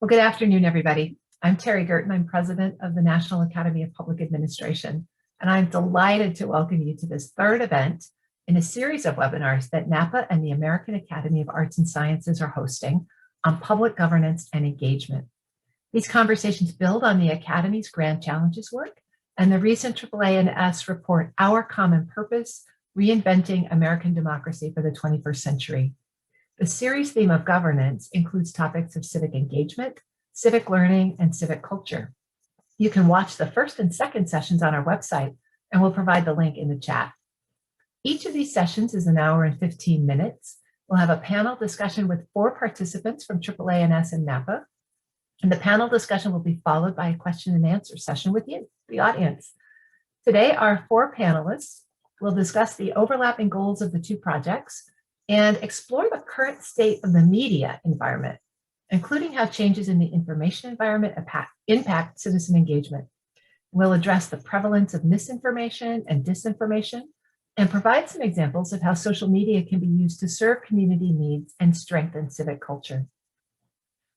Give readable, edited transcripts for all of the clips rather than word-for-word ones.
Well, good afternoon, everybody. I'm Terry Gerton. I'm president of the National Academy of Public Administration, and I'm delighted to welcome you to this third event in a series of webinars that NAPA and the American Academy of Arts and Sciences are hosting on public governance and engagement. These conversations build on the Academy's Grand Challenges work and the recent AAA&S report, Our Common Purpose, Reinventing American Democracy for the 21st Century. The series theme of governance includes topics of civic engagement, civic learning, and civic culture. You can watch the first and second sessions on our website, and we'll provide the link in the chat. Each of these sessions is an hour and 15 minutes. We'll have a panel discussion with 4 participants from AAA&S and NAPA. And the panel discussion will be followed by a question and answer session with you, the audience. Today, our 4 panelists will discuss the overlapping goals of the 2 projects and explore the current state of the media environment, including how changes in the information environment impact citizen engagement. We'll address the prevalence of misinformation and disinformation and provide some examples of how social media can be used to serve community needs and strengthen civic culture.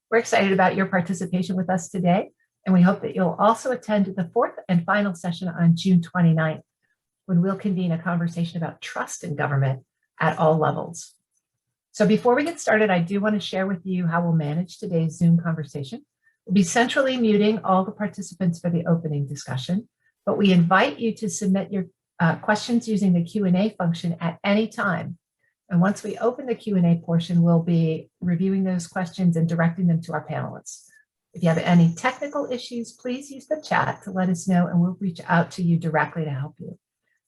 We're excited about your participation with us today, and we hope that you'll also attend the 4th and final session on June 29th, when we'll convene a conversation about trust in government at all levels. So before we get started, I do want to share with you how we'll manage today's Zoom conversation. We'll be centrally muting all the participants for the opening discussion, but we invite you to submit your questions using the Q&A function at any time. And once we open the Q&A portion, we'll be reviewing those questions and directing them to our panelists. If you have any technical issues, please use the chat to let us know, and we'll reach out to you directly to help you.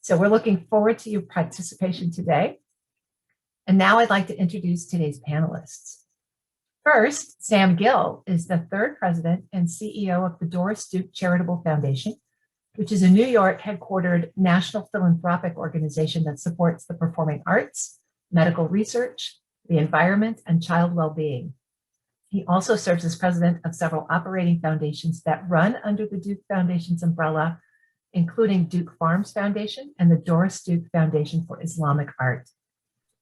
So we're looking forward to your participation today. And now I'd like to introduce today's panelists. First, Sam Gill is the 3rd president and CEO of the Doris Duke Charitable Foundation, which is a New York headquartered national philanthropic organization that supports the performing arts, medical research, the environment, and child well-being. He also serves as president of several operating foundations that run under the Duke Foundation's umbrella, including Duke Farms Foundation and the Doris Duke Foundation for Islamic Art.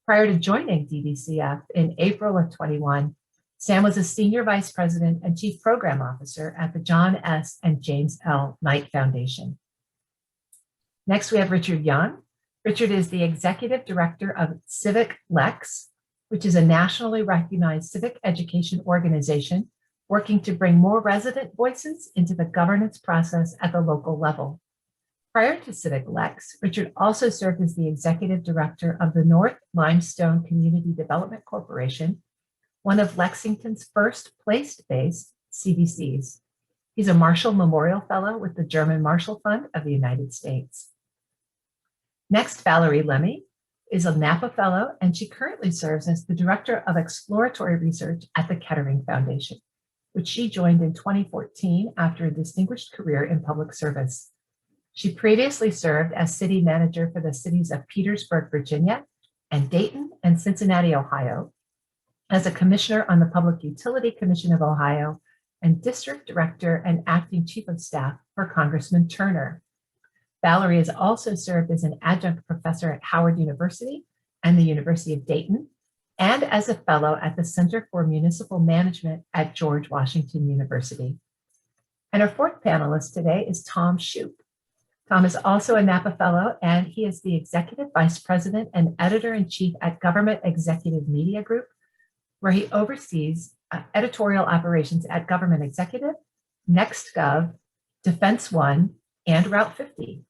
Prior to joining DDCF in April of 21, Sam was a senior vice president and chief program officer at the John S. and James L. Knight Foundation. Next, we have Richard Young. Richard is the executive director of Civic Lex, which is a nationally recognized civic education organization working to bring more resident voices into the governance process at the local level. Prior to Civic Lex, Richard also served as the executive director of the North Limestone Community Development Corporation, one of Lexington's first place-based CDCs. He's a Marshall Memorial Fellow with the German Marshall Fund of the United States. Next, Valerie Lemmy is a NAPA Fellow, and she currently serves as the Director of Exploratory Research at the Kettering Foundation, which she joined in 2014 after a distinguished career in public service. She previously served as city manager for the cities of Petersburg, Virginia, and Dayton and Cincinnati, Ohio, as a commissioner on the Public Utility Commission of Ohio, and district director and acting chief of staff for Congressman Turner. Valerie has also served as an adjunct professor at Howard University and the University of Dayton, and as a fellow at the Center for Municipal Management at George Washington University. And our 4th panelist today is Tom Shoup. Tom is also a NAPA Fellow, and he is the Executive Vice President and Editor-in-Chief at Government Executive Media Group, where he oversees editorial operations at Government Executive, NextGov, Defense One, and Route 50.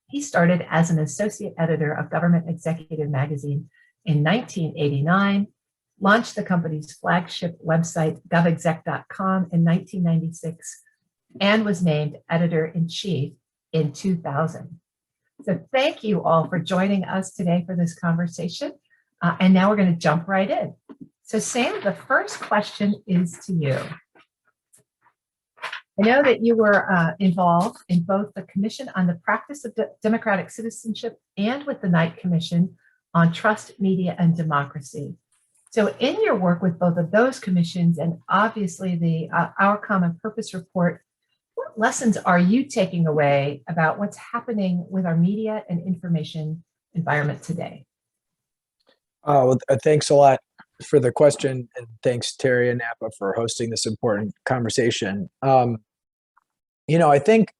He started as an associate editor of Government Executive magazine in 1989, launched the company's flagship website, govexec.com, in 1996, and was named editor-in-chief in 2000. So thank you all for joining us today for this conversation. And now we're going to jump right in. So Sam, the first question is to you. I know that you were involved in both the Commission on the Practice of Democratic Citizenship and with the Knight Commission on Trust, Media, and Democracy. So in your work with both of those commissions and obviously the Our Common Purpose report, what lessons are you taking away about what's happening with our media and information environment today? Thanks a lot. for the question, and thanks Terry and NAPA for hosting this important conversation. I think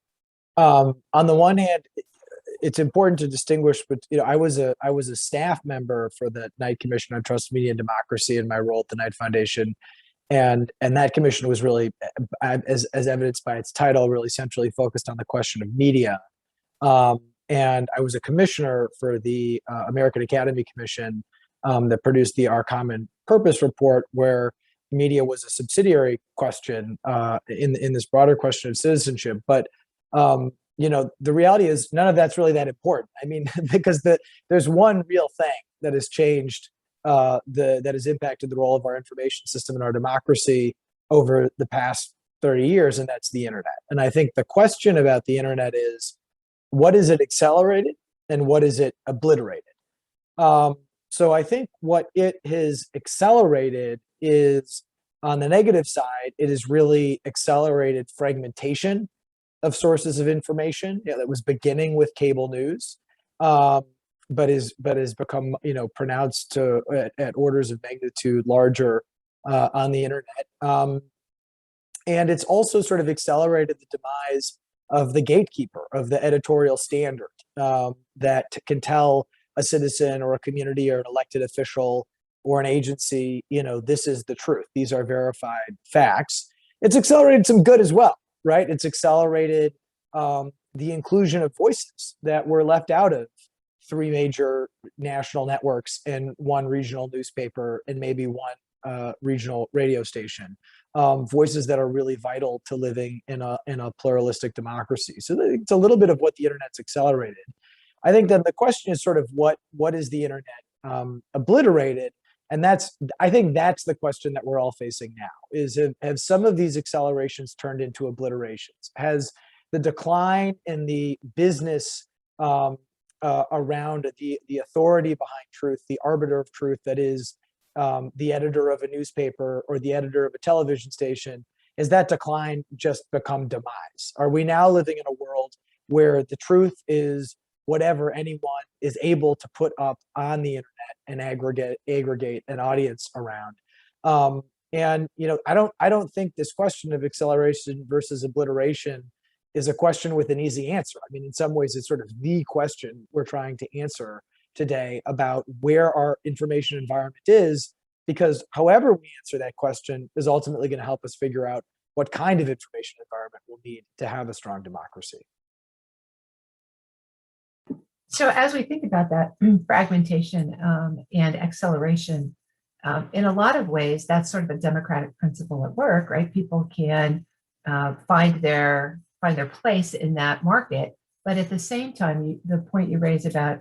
on the one hand, it's important to distinguish, but I was a staff member for the Knight Commission on Trust, Media, and Democracy in my role at the Knight Foundation, and that commission was really, as evidenced by its title, really centrally focused on the question of media. And I was a commissioner for the American Academy Commission that produced the Our Common Purpose report, where media was a subsidiary question in this broader question of citizenship. But the reality is none of that's really that important. I mean, because there's one real thing that has changed, that has impacted the role of our information system and our democracy over the past 30 years, and that's the internet. And I think the question about the internet is, what is it accelerated and what is it obliterated? So I think what it has accelerated is, on the negative side, it has really accelerated fragmentation of sources of information. That was beginning with cable news, but has become pronounced at orders of magnitude larger on the internet. And it's also sort of accelerated the demise of the gatekeeper, of the editorial standard that can tell a citizen or a community or an elected official or an agency, this is the truth. These are verified facts. It's accelerated some good as well, right? It's accelerated the inclusion of voices that were left out of 3 major national networks and 1 regional newspaper and maybe 1 regional radio station. Voices that are really vital to living in a pluralistic democracy. So it's a little bit of what the internet's accelerated. I think then the question is sort of what is the internet obliterated? And I think that's the question that we're all facing now, is have some of these accelerations turned into obliterations? Has the decline in the business around the authority behind truth, the arbiter of truth that is the editor of a newspaper or the editor of a television station, has that decline just become demise? Are we now living in a world where the truth is whatever anyone is able to put up on the internet and aggregate an audience around? And I don't think this question of acceleration versus obliteration is a question with an easy answer. I mean, in some ways, it's sort of the question we're trying to answer today about where our information environment is, because however we answer that question is ultimately going to help us figure out what kind of information environment we'll need to have a strong democracy. So as we think about that fragmentation and acceleration, in a lot of ways, that's sort of a democratic principle at work, right? People can find their place in that market, but at the same time, the point you raise about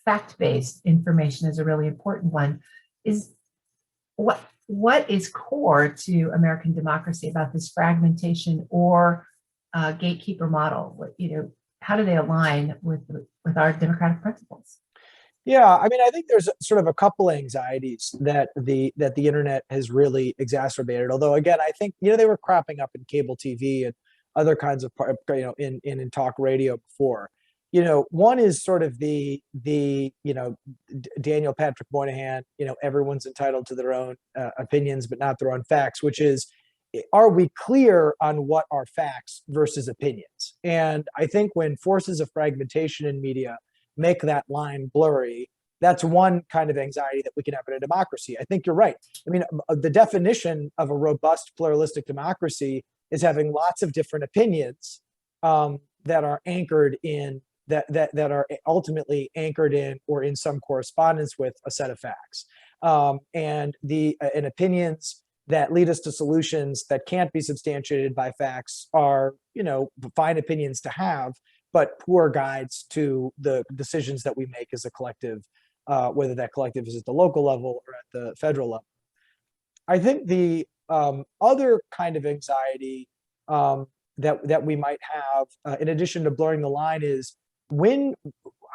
fact-based information is a really important one. Is what is core to American democracy about this fragmentation or gatekeeper model? How do they align with our democratic principles? Yeah, I mean, I think there's sort of a couple anxieties that the internet has really exacerbated. Although, again, I think they were cropping up in cable TV and other kinds of in talk radio before. One is sort of the Daniel Patrick Moynihan, everyone's entitled to their own opinions, but not their own facts, which is, are we clear on what are facts versus opinions? And I think when forces of fragmentation in media make that line blurry, that's one kind of anxiety that we can have in a democracy. I think you're right. I mean, the definition of a robust pluralistic democracy is having lots of different opinions that are anchored in that are ultimately anchored in or in some correspondence with a set of facts, and opinions that lead us to solutions that can't be substantiated by facts are, fine opinions to have, but poor guides to the decisions that we make as a collective, whether that collective is at the local level or at the federal level. I think the other kind of anxiety that we might have, in addition to blurring the line, is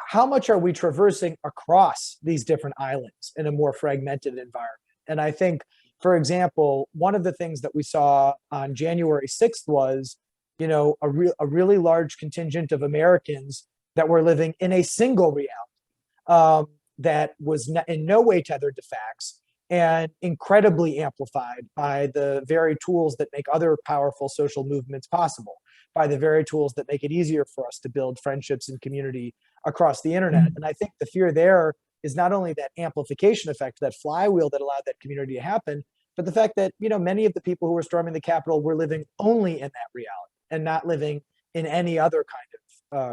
how much are we traversing across these different islands in a more fragmented environment? And I think, for example, one of the things that we saw on January 6th was, a really large contingent of Americans that were living in a single reality that was in no way tethered to facts, and incredibly amplified by the very tools that make other powerful social movements possible, by the very tools that make it easier for us to build friendships and community across the internet. And I think the fear there is not only that amplification effect, that flywheel that allowed that community to happen, but the fact that, many of the people who were storming the Capitol were living only in that reality and not living in any other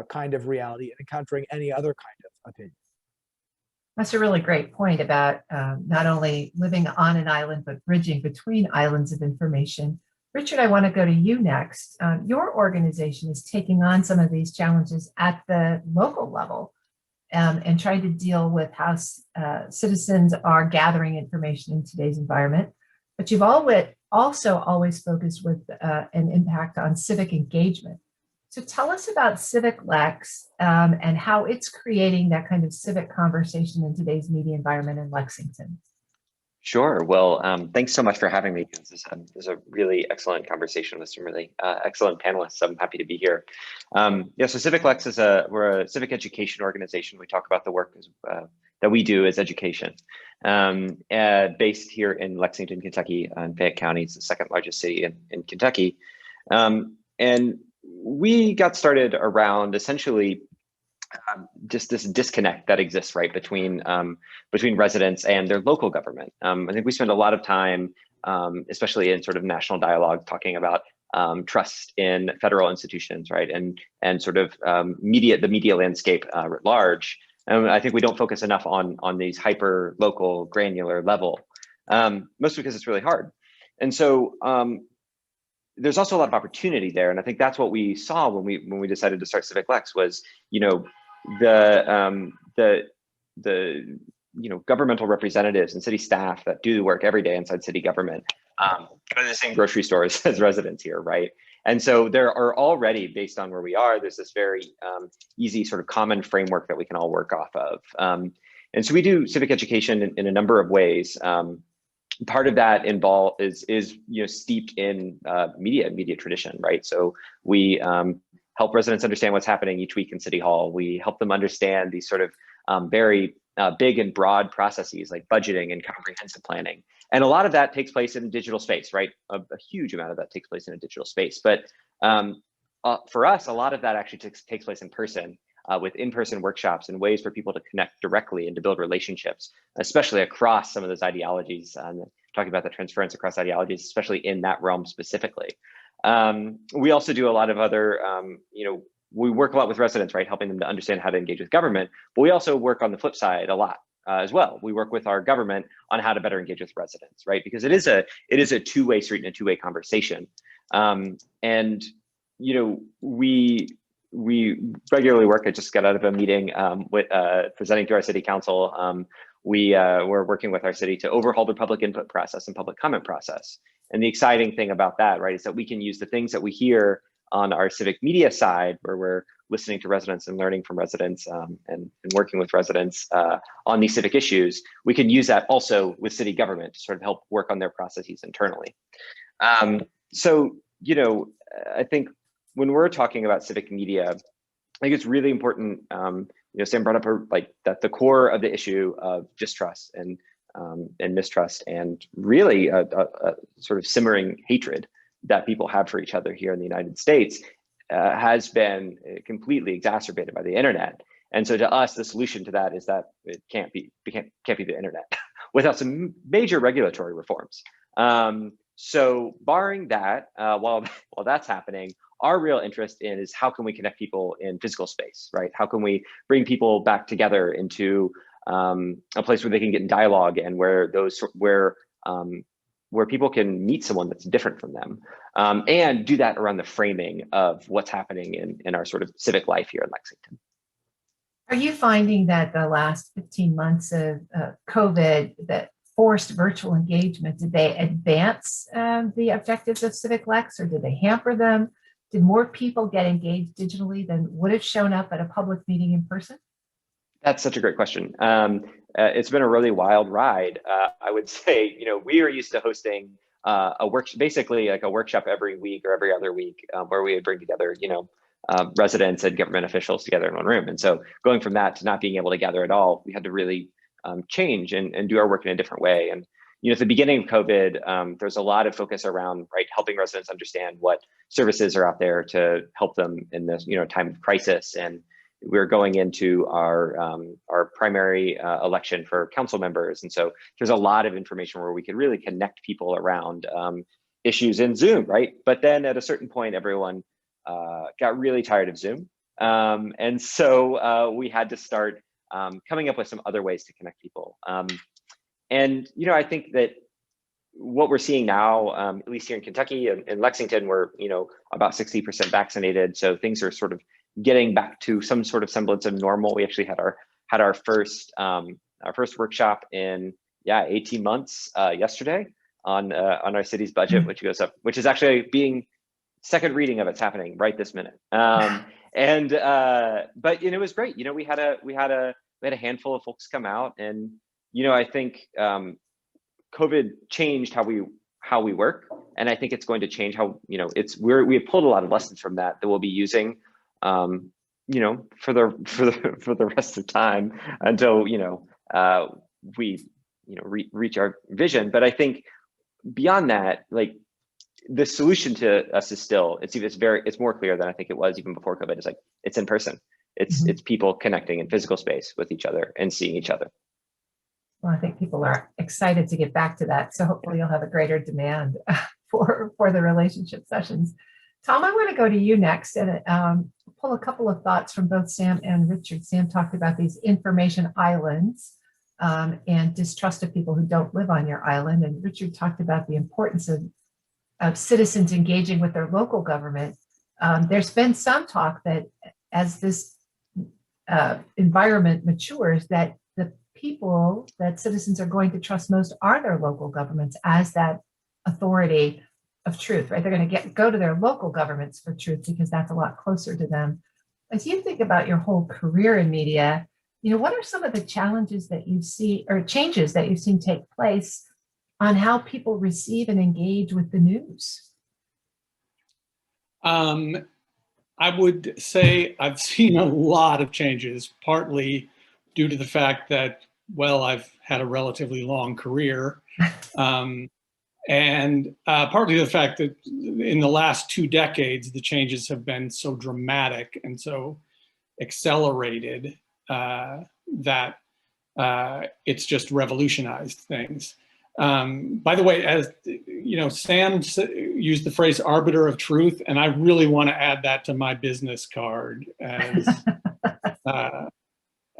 kind of reality and encountering any other kind of opinion. That's a really great point about not only living on an island, but bridging between islands of information. Richard, I want to go to you next. Your organization is taking on some of these challenges at the local level and trying to deal with how citizens are gathering information in today's environment. But you've also always focused with an impact on civic engagement. So tell us about Civic Lex and how it's creating that kind of civic conversation in today's media environment in Lexington. Sure. Well, thanks so much for having me. This is a really excellent conversation with some really excellent panelists. I'm happy to be here. So Civic Lex we're a civic education organization. We talk about the work that we do as education, based here in Lexington, Kentucky, in Fayette County. It's the second largest city in Kentucky, and we got started around essentially just this disconnect that exists between residents and their local government. I think we spend a lot of time, especially in sort of national dialogue, talking about trust in federal institutions, and sort of the media landscape writ large. And I think we don't focus enough on these hyper local granular level, mostly because it's really hard. And so there's also a lot of opportunity there, and I think that's what we saw when we decided to start Civic Lex was, the governmental representatives and city staff that do the work every day inside city government go to the same grocery stores as residents here, right? And so there are already, based on where we are, there's this very easy sort of common framework that we can all work off of. And so we do civic education in a number of ways. Part of that is steeped in media tradition, right? So we help residents understand what's happening each week in City Hall. We help them understand these sort of very big and broad processes like budgeting and comprehensive planning. And a lot of that takes place in digital space, right? A huge amount of that takes place in a digital space. But for us, a lot of that actually takes place in person. With in-person workshops and ways for people to connect directly and to build relationships, especially across some of those ideologies, talking about the transference across ideologies, especially in that realm specifically. We also do a lot of other, we work a lot with residents, helping them to understand how to engage with government, but we also work on the flip side a lot as well. We work with our government on how to better engage with residents, because it is a two-way street and a two-way conversation. And, we regularly work. I just got out of a meeting with presenting to our city council. We're working with our city to overhaul the public input process and public comment process. And the exciting thing about that, is that we can use the things that we hear on our civic media side, where we're listening to residents and learning from residents and working with residents on these civic issues. We can use that also with city government to sort of help work on their processes internally. So, I think when we're talking about civic media, I think it's really important. Sam brought up that the core of the issue of distrust and mistrust, and really a sort of simmering hatred that people have for each other here in the United States has been completely exacerbated by the internet. And so to us, the solution to that is that it can't be the internet without some major regulatory reforms. So barring that, while that's happening, our real interest is how can we connect people in physical space, How can we bring people back together into a place where they can get in dialogue and where people can meet someone that's different from them, and do that around the framing of what's happening in our sort of civic life here in Lexington. Are you finding that the last 15 months of COVID that forced virtual engagement, did they advance the objectives of Civic Lex, or did they hamper them? Did more people get engaged digitally than would have shown up at a public meeting in person? That's such a great question. It's been a really wild ride. I would say, we are used to hosting basically like a workshop every week or every other week, where we would bring together, residents and government officials together in one room. And so going from that to not being able to gather at all, we had to really change and do our work in a different way. And at the beginning of COVID, there's a lot of focus around, right, helping residents understand what services are out there to help them in this, time of crisis. And we're going into our primary election for council members. And so there's a lot of information where we could really connect people around issues in Zoom, right? But then at a certain point, everyone got really tired of Zoom. And so we had to start coming up with some other ways to connect people. And, I think that what we're seeing now, at least here in Kentucky and Lexington, we're, about 60% vaccinated. So things are sort of getting back to some sort of semblance of normal. We actually had our first workshop in 18 months yesterday on our city's budget, which goes up, which is actually being second reading of it's happening right this minute. But it was great. We had a handful of folks come out, and I think COVID changed how we work, and I think it's going to change how we have pulled a lot of lessons from that we'll be using for the rest of time until we reach our vision. But I think beyond that, like, the solution to us is still, it's more clear than I think it was even before COVID. It's like, it's in person. It's people connecting in physical space with each other and seeing each other. Well, I think people are excited to get back to that. So hopefully you'll have a greater demand for the relationship sessions. Tom, I want to go to you next and pull a couple of thoughts from both Sam and Richard. Sam talked about these information islands and distrust of people who don't live on your island. And Richard talked about the importance of citizens engaging with their local government. There's been some talk that as this environment matures, that the people that citizens are going to trust most are their local governments as that authority of truth, right? They're going to go to their local governments for truth because that's a lot closer to them. As you think about your whole career in media, what are some of the challenges that you see or changes that you've seen take place on how people receive and engage with the news? I would say I've seen a lot of changes, partly due to the fact that, well, I've had a relatively long career, and partly the fact that in the last 2 decades, the changes have been so dramatic and so accelerated that it's just revolutionized things. By the way, as Sam used the phrase arbiter of truth, and I really want to add that to my business card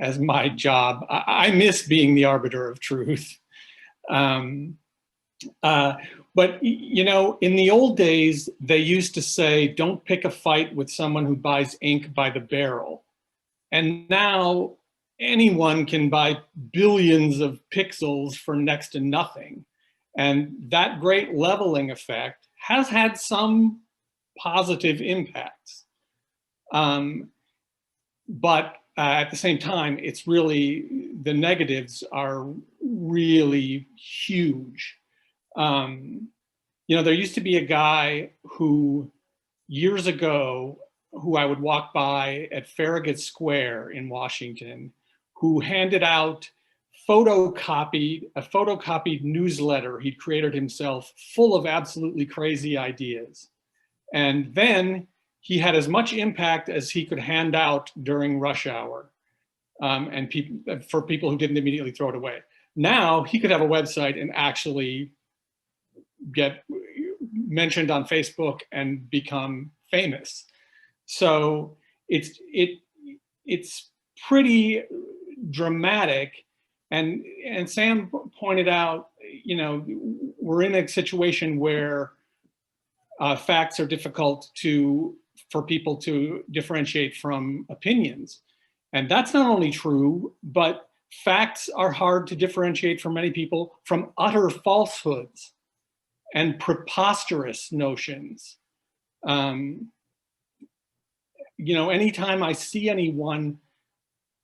as my job. I miss being the arbiter of truth. But in the old days, they used to say, don't pick a fight with someone who buys ink by the barrel. And now anyone can buy billions of pixels for next to nothing. And that great leveling effect has had some positive impacts. But at the same time, it's really, the negatives are really huge. There used to be a guy who, years ago, who I would walk by at Farragut Square in Washington, who handed out a photocopied newsletter he'd created himself, full of absolutely crazy ideas. And then he had as much impact as he could hand out during rush hour, and for people who didn't immediately throw it away. Now he could have a website and actually get mentioned on Facebook and become famous. So it's pretty dramatic. And Sam pointed out, we're in a situation where facts are difficult for people to differentiate from opinions. And that's not only true, but facts are hard to differentiate for many people from utter falsehoods and preposterous notions. Anytime I see anyone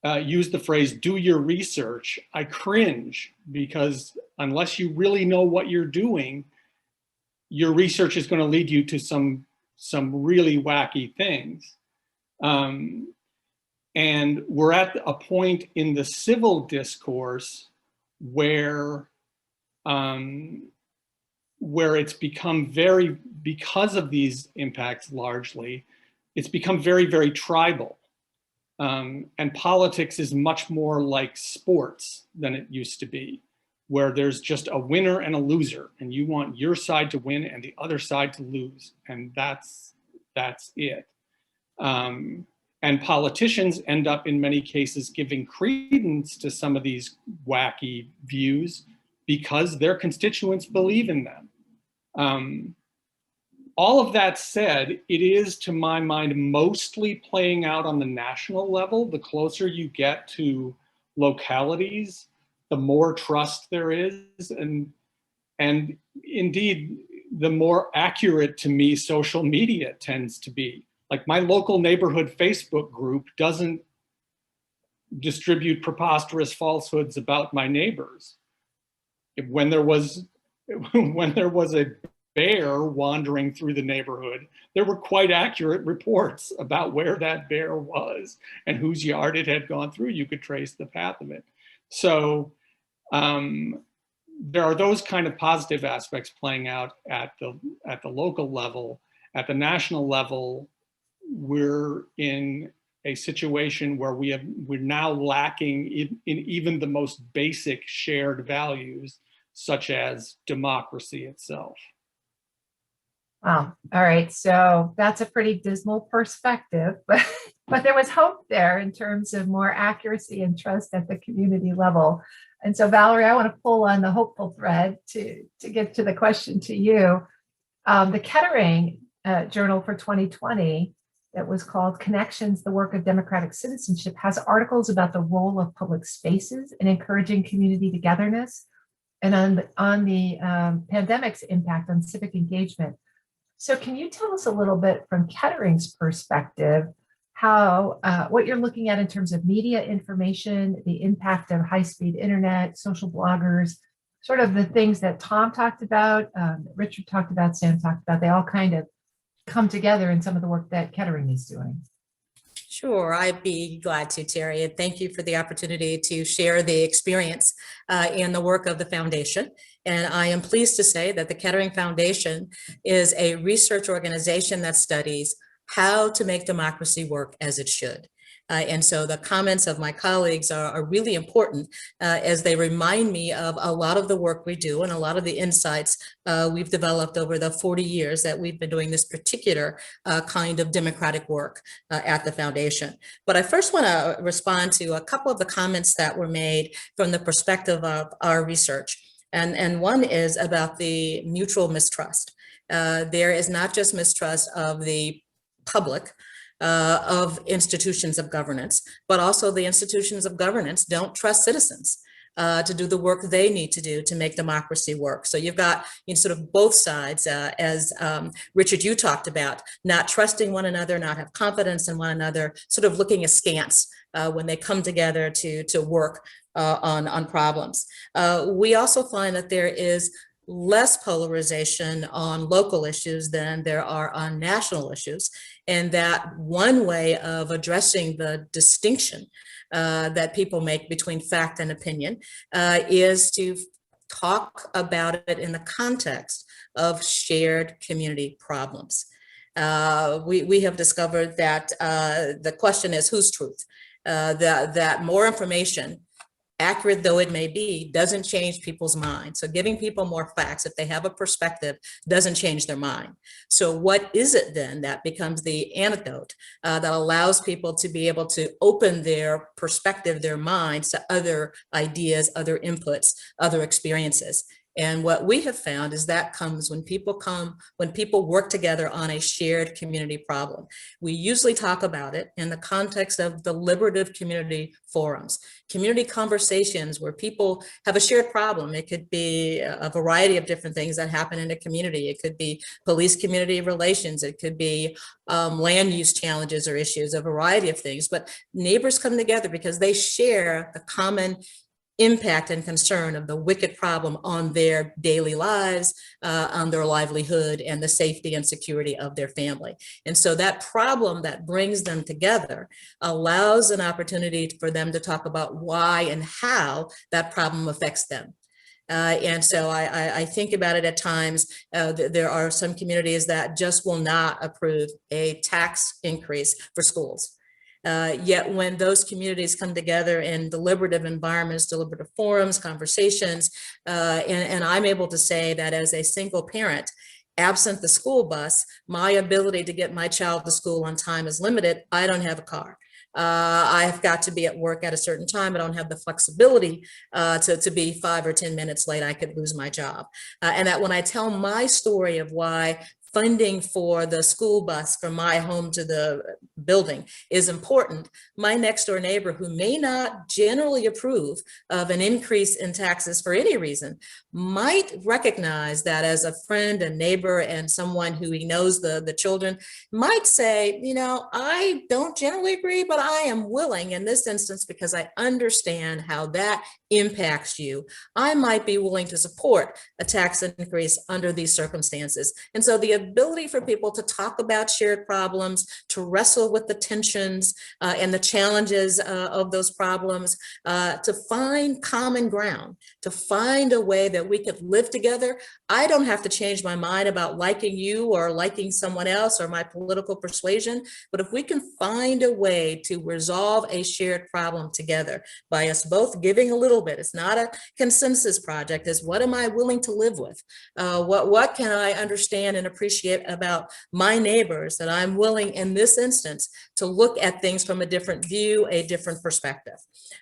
use the phrase, do your research, I cringe, because unless you really know what you're doing, your research is going to lead you to some really wacky things. And we're at a point in the civil discourse where where it's become because of these impacts largely, it's become very, very tribal. And politics is much more like sports than it used to be, where there's just a winner and a loser, and you want your side to win and the other side to lose, and that's it. And politicians end up in many cases giving credence to some of these wacky views because their constituents believe in them. All of that said, it is, to my mind, mostly playing out on the national level. The closer you get to localities, the more trust there is. And indeed, the more accurate to me social media tends to be. Like, my local neighborhood Facebook group doesn't distribute preposterous falsehoods about my neighbors. When there was a bear wandering through the neighborhood, there were quite accurate reports about where that bear was and whose yard it had gone through. You could trace the path of it. So there are those kind of positive aspects playing out at the local level. At the national level, we're in a situation where we're now lacking in even the most basic shared values, such as democracy itself. Wow. All right. So that's a pretty dismal perspective, but there was hope there in terms of more accuracy and trust at the community level. And so, Valerie, I want to pull on the hopeful thread to get to the question to you. The Kettering Journal for 2020, that was called Connections, the Work of Democratic Citizenship, has articles about the role of public spaces in encouraging community togetherness and on the pandemic's impact on civic engagement. So can you tell us a little bit from Kettering's perspective, how what you're looking at in terms of media information, the impact of high-speed internet, social bloggers, sort of the things that Tom talked about, Richard talked about, Sam talked about, they all kind of come together in some of the work that Kettering is doing. Sure, I'd be glad to, Terry, and thank you for the opportunity to share the experience in the work of the foundation. And I am pleased to say that the Kettering Foundation is a research organization that studies how to make democracy work as it should. And so the comments of my colleagues are really important as they remind me of a lot of the work we do and a lot of the insights we've developed over the 40 years that we've been doing this particular kind of democratic work at the foundation. But I first want to respond to a couple of the comments that were made from the perspective of our research. And one is about the mutual mistrust. There is not just mistrust of the public, of institutions of governance, but also the institutions of governance don't trust citizens to do the work they need to do to make democracy work. So you've got sort of both sides, as Richard, you talked about, not trusting one another, not have confidence in one another, sort of looking askance when they come together to work on problems. We also find that there is less polarization on local issues than there are on national issues. And that one way of addressing the distinction that people make between fact and opinion is to talk about it in the context of shared community problems. We have discovered that the question is whose truth? That more information, accurate though it may be, doesn't change people's minds. So giving people more facts, if they have a perspective, doesn't change their mind. So what is it then that becomes the antidote that allows people to be able to open their perspective, their minds to other ideas, other inputs, other experiences? And what we have found is that comes when people work together on a shared community problem. We usually talk about it in the context of deliberative community forums, community conversations where people have a shared problem. It could be a variety of different things that happen in a community. It could be police community relations. It could be land use challenges or issues, a variety of things. But neighbors come together because they share the common impact and concern of the wicked problem on their daily lives, on their livelihood, and the safety and security of their family. And so that problem that brings them together allows an opportunity for them to talk about why and how that problem affects them. And so I think about it at times. There are some communities that just will not approve a tax increase for schools. Yet when those communities come together in deliberative environments, deliberative forums, conversations, and I'm able to say that as a single parent, absent the school bus, my ability to get my child to school on time is limited. I don't have a car. I've got to be at work at a certain time. I don't have the flexibility to be 5 or 10 minutes late. I could lose my job. And that when I tell my story of why funding for the school bus from my home to the building is important, my next door neighbor, who may not generally approve of an increase in taxes for any reason, might recognize that as a friend, a neighbor, and someone who he knows the children, might say, you know, I don't generally agree, but I am willing in this instance, because I understand how that impacts you, I might be willing to support a tax increase under these circumstances. And so the ability for people to talk about shared problems, to wrestle with the tensions and the challenges of those problems, to find common ground, to find a way that we could live together. I don't have to change my mind about liking you or liking someone else or my political persuasion, but if we can find a way to resolve a shared problem together by us both giving a little bit, it's not a consensus project, it's what am I willing to live with? What can I understand and appreciate about my neighbors that I'm willing in this instance to look at things from a different view, a different perspective.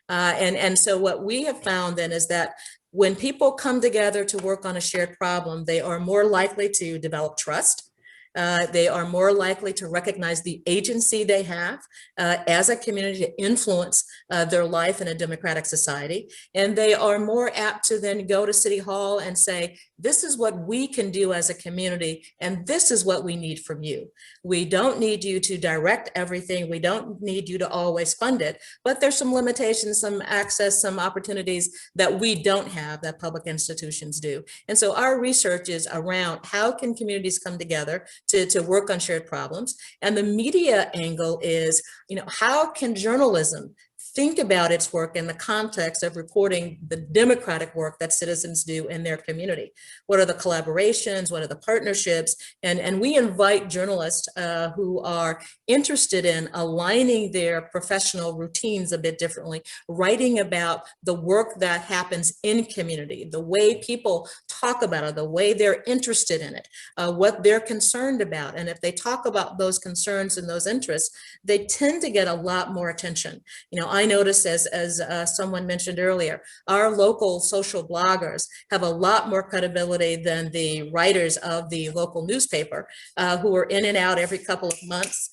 And so what we have found then is that when people come together to work on a shared problem, they are more likely to develop trust. They are more likely to recognize the agency they have as a community to influence their life in a democratic society. And they are more apt to then go to City Hall and say, this is what we can do as a community, and this is what we need from you. We don't need you to direct everything. We don't need you to always fund it, but there's some limitations, some access, some opportunities that we don't have that public institutions do. And so our research is around how can communities come together to work on shared problems. And the media angle is, you know, how can journalism think about its work in the context of reporting the democratic work that citizens do in their community? What are the collaborations? What are the partnerships? And we invite journalists who are interested in aligning their professional routines a bit differently, writing about the work that happens in community, the way people talk about it, the way they're interested in it, what they're concerned about. And if they talk about those concerns and those interests, they tend to get a lot more attention. You know, I noticed, as someone mentioned earlier, our local social bloggers have a lot more credibility than the writers of the local newspaper, who are in and out every couple of months,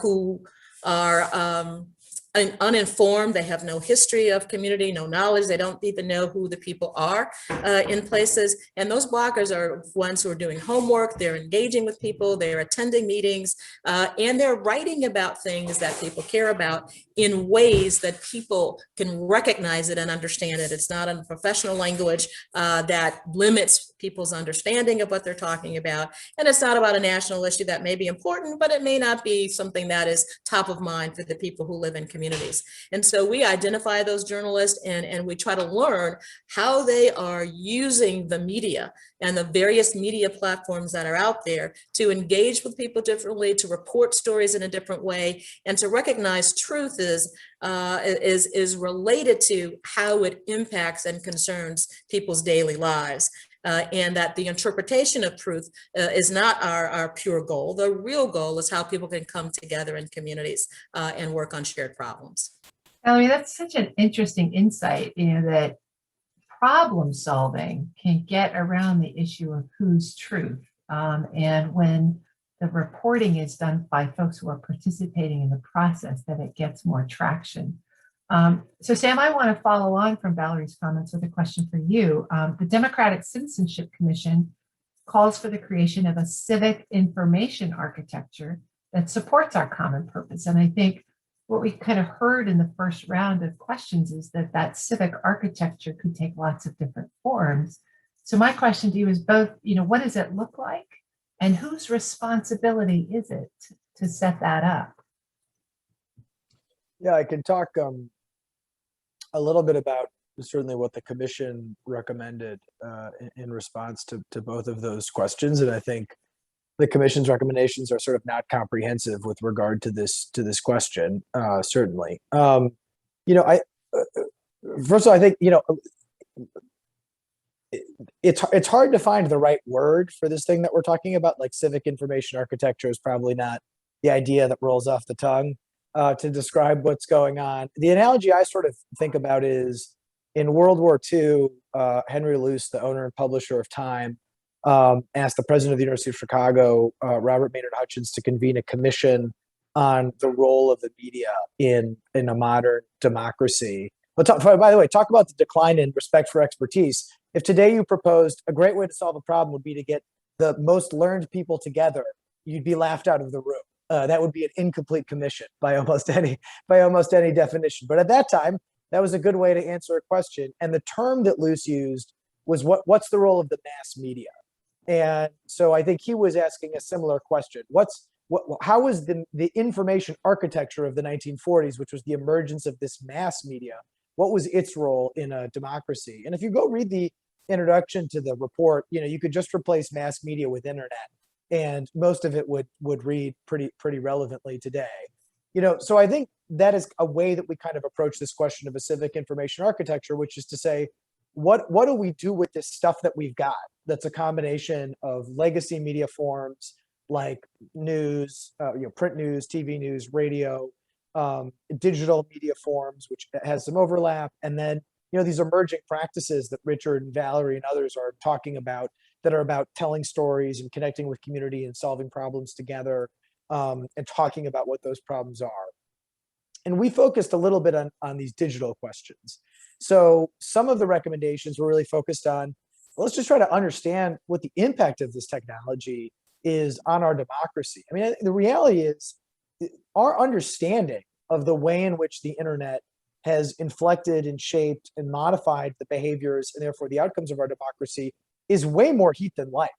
who are uninformed. They have no history of community, no knowledge. They don't even know who the people are in places. And those bloggers are ones who are doing homework. They're engaging with people. They're attending meetings, and they're writing about things that people care about in ways that people can recognize it and understand it. It's not in professional language that limits people's understanding of what they're talking about. And it's not about a national issue that may be important, but it may not be something that is top of mind for the people who live in communities. And so we identify those journalists and we try to learn how they are using the media and the various media platforms that are out there to engage with people differently, to report stories in a different way, and to recognize truth is related to how it impacts and concerns people's daily lives. And that the interpretation of truth is not our pure goal. The real goal is how people can come together in communities and work on shared problems. Valerie, that's such an interesting insight, you know, that problem solving can get around the issue of whose truth. And when the reporting is done by folks who are participating in the process, that it gets more traction. So Sam, I want to follow on from Valerie's comments with a question for you. The Democratic Citizenship Commission calls for the creation of a civic information architecture that supports our common purpose. And I think what we kind of heard in the first round of questions is that civic architecture could take lots of different forms. So my question to you is both, you know, what does it look like? And whose responsibility is it to set that up? Yeah, I can talk a little bit about certainly what the commission recommended in response to both of those questions. And I think the commission's recommendations are sort of not comprehensive with regard to this question, certainly. I first of all, I think, it's hard to find the right word for this thing that we're talking about. Like civic information architecture is probably not the idea that rolls off the tongue to describe what's going on. The analogy I sort of think about is in World War II, Henry Luce, the owner and publisher of Time, asked the president of the University of Chicago, Robert Maynard Hutchins, to convene a commission on the role of the media in a modern democracy. But by the way, talk about the decline in respect for expertise. If today you proposed a great way to solve a problem would be to get the most learned people together, you'd be laughed out of the room. That would be an incomplete commission by almost any definition. But at that time, that was a good way to answer a question. And the term that Luce used was what's the role of the mass media? And so I think he was asking a similar question. How was the information architecture of the 1940s, which was the emergence of this mass media, what was its role in a democracy? And if you go read the introduction to the report, you could just replace mass media with internet, and most of it would read pretty relevantly today. So I think that is a way that we kind of approach this question of a civic information architecture, which is to say, what do we do with this stuff that we've got? That's a combination of legacy media forms like news, print news, TV news, radio, digital media forms, which has some overlap, and then these emerging practices that Richard and Valerie and others are talking about that are about telling stories and connecting with community and solving problems together, and talking about what those problems are. And we focused a little bit on these digital questions. So some of the recommendations were really focused on, well, let's just try to understand what the impact of this technology is on our democracy. I mean, the reality is our understanding of the way in which the internet has inflected and shaped and modified the behaviors and therefore the outcomes of our democracy is way more heat than light.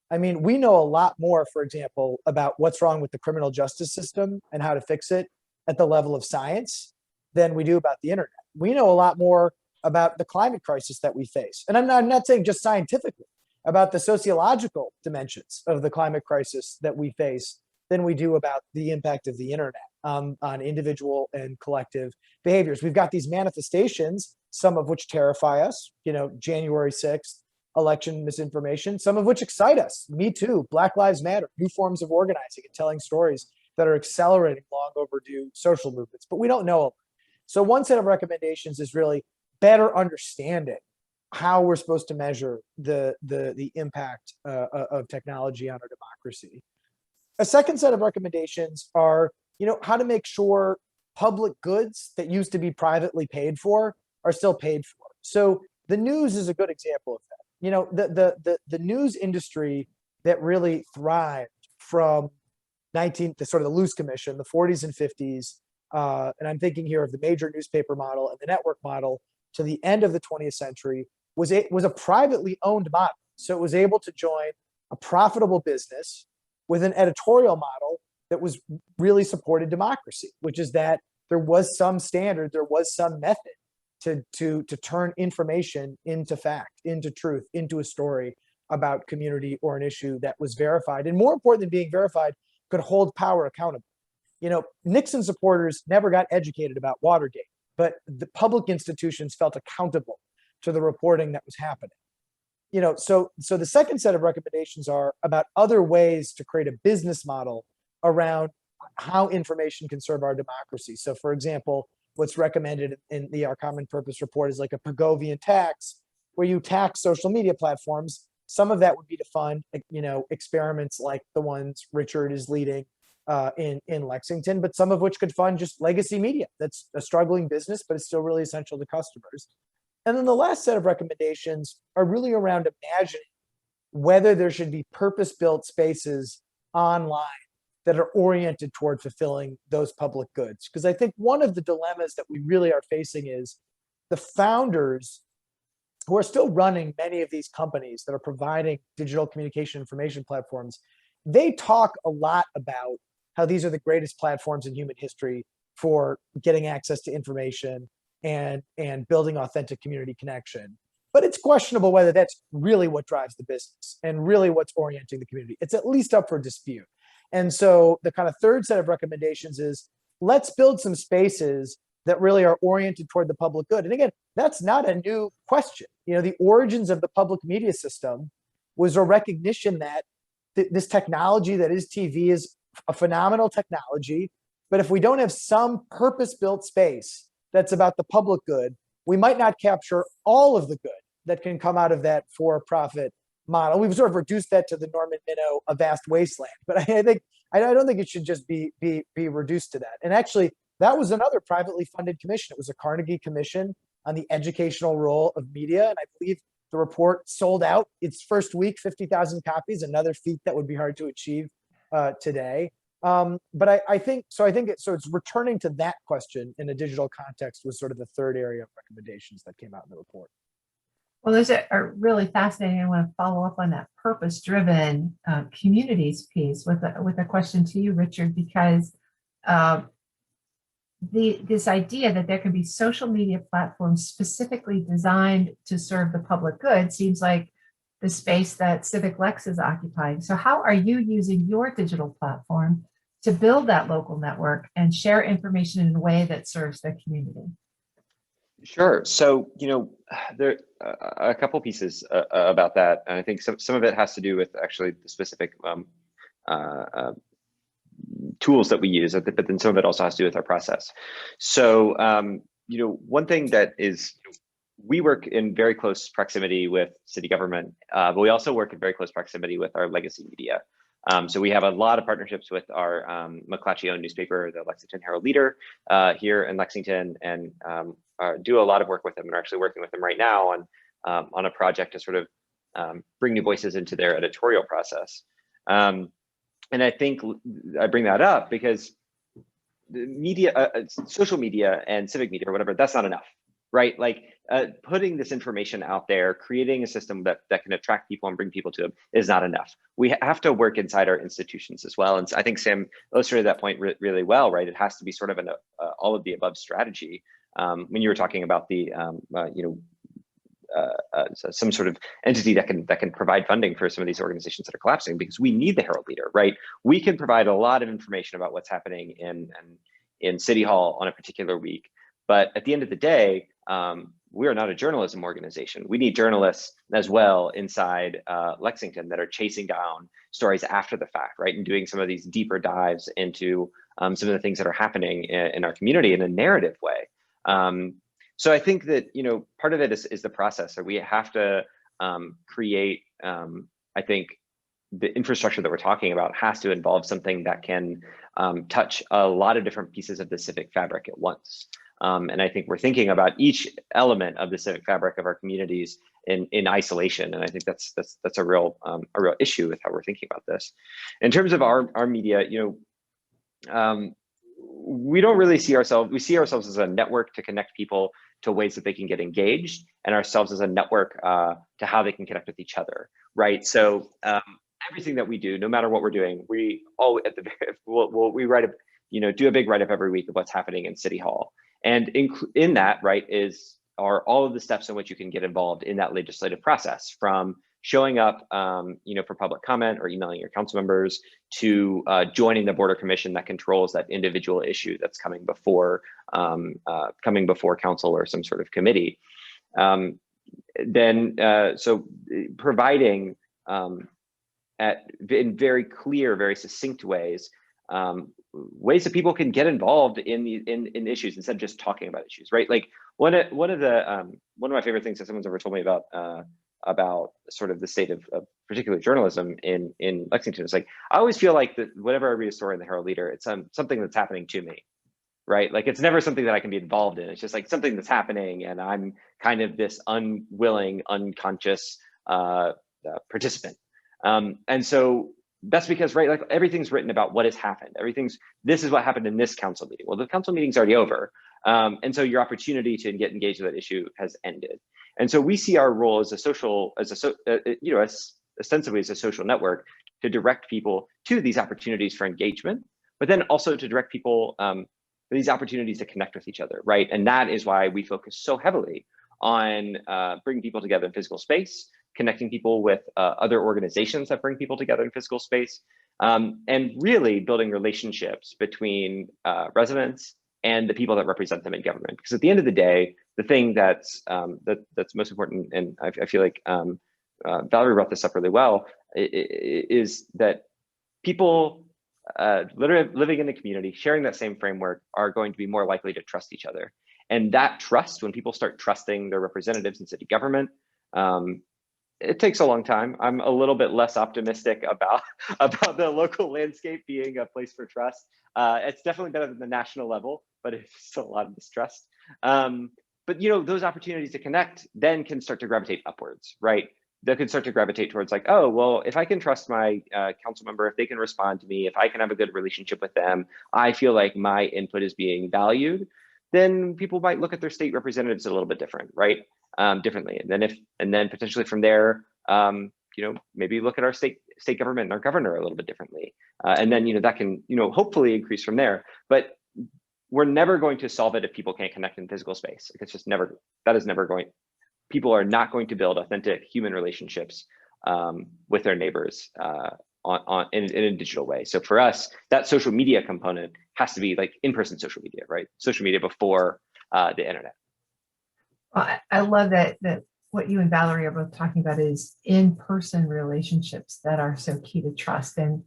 I mean, we know a lot more, for example, about what's wrong with the criminal justice system and how to fix it at the level of science than we do about the internet. We know a lot more about the climate crisis that we face. And I'm not saying just scientifically, about the sociological dimensions of the climate crisis that we face than we do about the impact of the internet on individual and collective behaviors. We've got these manifestations, some of which terrify us, January 6th, election misinformation, some of which excite us. Me Too, Black Lives Matter, new forms of organizing and telling stories that are accelerating long overdue social movements, but we don't know. So one set of recommendations is really better understanding how we're supposed to measure the impact of technology on our democracy. A second set of recommendations are, how to make sure public goods that used to be privately paid for are still paid for. So the news is a good example of that. The news industry that really thrived from the Luce Commission, the 40s and 50s, and I'm thinking here of the major newspaper model and the network model to the end of the 20th century, was a privately owned model. So it was able to join a profitable business with an editorial model that was really supported democracy, which is that there was some standard, there was some method to turn information into fact, into truth, into a story about community or an issue that was verified. And more important than being verified, could hold power accountable. Nixon supporters never got educated about Watergate, but the public institutions felt accountable to the reporting that was happening. So the second set of recommendations are about other ways to create a business model around how information can serve our democracy. So for example, what's recommended in our common purpose report is like a Pigovian tax, where you tax social media platforms. Some of that would be to fund, experiments like the ones Richard is leading in Lexington, but some of which could fund just legacy media. That's a struggling business, but it's still really essential to customers. And then the last set of recommendations are really around imagining whether there should be purpose-built spaces online that are oriented toward fulfilling those public goods. Because I think one of the dilemmas that we really are facing is the founders who are still running many of these companies that are providing digital communication information platforms, they talk a lot about how these are the greatest platforms in human history for getting access to information, and building authentic community connection. But it's questionable whether that's really what drives the business and really what's orienting the community. It's at least up for dispute. And so the kind of third set of recommendations is, let's build some spaces that really are oriented toward the public good. And again, that's not a new question. You know, the origins of the public media system was a recognition that this technology that is TV is a phenomenal technology. But if we don't have some purpose-built space that's about the public good, we might not capture all of the good that can come out of that for-profit model. We've sort of reduced that to the Norman Minnow, a vast wasteland. But I don't think it should just be reduced to that. And actually, that was another privately funded commission. It was a Carnegie Commission on the educational role of media. And I believe the report sold out its first week, 50,000 copies, another feat that would be hard to achieve today. But I think it's returning to that question in a digital context was sort of the third area of recommendations that came out in the report. Well, those are really fascinating. I want to follow up on that purpose-driven communities piece with a question to you, Richard, because this idea that there can be social media platforms specifically designed to serve the public good seems like the space that Civic Lex is occupying. So how are you using your digital platform to build that local network and share information in a way that serves the community? Sure. So, there are a couple pieces about that. And I think some of it has to do with actually the specific tools that we use, but then some of it also has to do with our process. So, one thing that is, we work in very close proximity with city government, but we also work in very close proximity with our legacy media. So we have a lot of partnerships with our McClatchy-owned newspaper, the Lexington Herald Leader, here in Lexington, and do a lot of work with them. And are actually working with them right now on a project to sort of bring new voices into their editorial process. And I think I bring that up because the media, social media and civic media or whatever, that's not enough, right? Like putting this information out there, creating a system that can attract people and bring people to them is not enough. We have to work inside our institutions as well. And I think Sam illustrated that point really well, right? It has to be sort of an all of the above strategy. When you were talking about the, some sort of entity that can provide funding for some of these organizations that are collapsing, because we need the Herald Leader, right? We can provide a lot of information about what's happening in City Hall on a particular week. But at the end of the day, we are not a journalism organization. We need journalists as well inside Lexington that are chasing down stories after the fact, right? And doing some of these deeper dives into some of the things that are happening in our community in a narrative way. So I think that, part of it is the process. So we have to create, I think the infrastructure that we're talking about has to involve something that can touch a lot of different pieces of the civic fabric at once. And I think we're thinking about each element of the civic fabric of our communities in isolation. And I think that's a real issue with how we're thinking about this. In terms of our media, we don't really see ourselves, we see ourselves as a network to connect people to ways that they can get engaged, and ourselves as a network to how they can connect with each other, right? So everything that we do, no matter what we're doing, we all we write do a big write-up every week of what's happening in City Hall. And in that, right, are all of the steps in which you can get involved in that legislative process, from showing up, for public comment or emailing your council members, to joining the border commission that controls that individual issue that's coming before council or some sort of committee. So providing in very clear, very succinct ways, ways that people can get involved in issues instead of just talking about issues, right? Like one of my favorite things that someone's ever told me about sort of the state of particular journalism in Lexington is like, I always feel like that whenever I read a story in the Herald Leader, it's something that's happening to me, right? Like it's never something that I can be involved in. It's just like something that's happening, and I'm kind of this unwilling, unconscious participant. And so that's because, right, like everything's written about what has happened. This is what happened in this council meeting. Well, the council meeting's already over. And so your opportunity to get engaged with that issue has ended. And so we see our role as ostensibly as a social network to direct people to these opportunities for engagement, but then also to direct people these opportunities to connect with each other, right? And that is why we focus so heavily on bringing people together in physical space, connecting people with other organizations that bring people together in physical space, and really building relationships between residents and the people that represent them in government. Because at the end of the day, the thing that's most important, and I feel like Valerie brought this up really well, is that people literally living in the community, sharing that same framework, are going to be more likely to trust each other. And that trust, when people start trusting their representatives in city government, it takes a long time. I'm a little bit less optimistic about the local landscape being a place for trust. It's definitely better than the national level, but it's still a lot of mistrust. But those opportunities to connect then can start to gravitate upwards, right? They can start to gravitate towards like, oh, well, if I can trust my council member, if they can respond to me, if I can have a good relationship with them, I feel like my input is being valued, then people might look at their state representatives a little bit different, right? Differently. And then potentially from there, maybe look at our state government and our governor a little bit differently. And then, that can, hopefully increase from there. But we're never going to solve it if people can't connect in physical space. It's just never, that is never going, people are not going to build authentic human relationships with their neighbors in a digital way. So for us, that social media component has to be like in-person social media, right? Social media before the internet. Well, I love that what you and Valerie are both talking about is in-person relationships that are so key to trust. And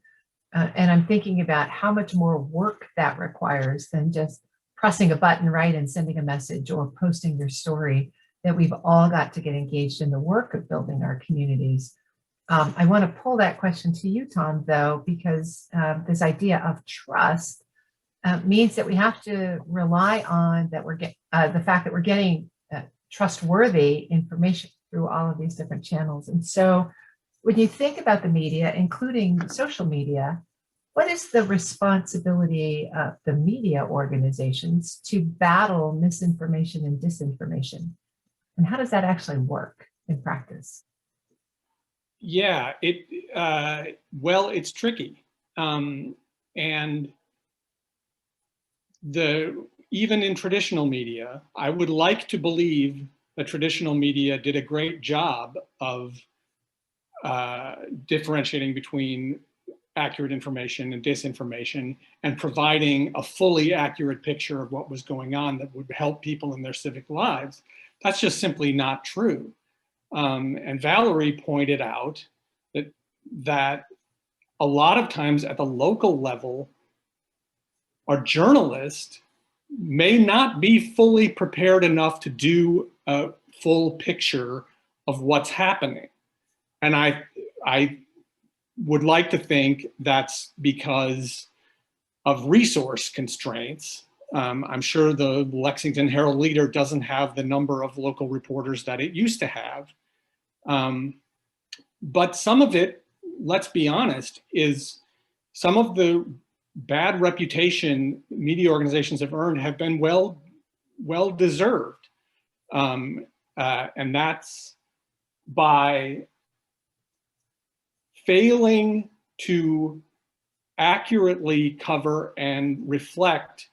I'm thinking about how much more work that requires than just pressing a button, right, and sending a message or posting your story, that we've all got to get engaged in the work of building our communities. I want to pull that question to you, Tom, though, because this idea of trust means that we have to rely on that the fact that we're getting trustworthy information through all of these different channels. And so when you think about the media, including social media, what is the responsibility of the media organizations to battle misinformation and disinformation? And how does that actually work in practice? Yeah, it's tricky. And even in traditional media, I would like to believe that traditional media did a great job of differentiating between accurate information and disinformation and providing a fully accurate picture of what was going on that would help people in their civic lives. That's just simply not true. And Valerie pointed out that a lot of times at the local level, our journalists may not be fully prepared enough to do a full picture of what's happening. And I would like to think that's because of resource constraints. I'm sure the Lexington Herald Leader doesn't have the number of local reporters that it used to have. But some of it, let's be honest, is some of the bad reputation media organizations have earned have been well deserved. And that's by failing to accurately cover and reflect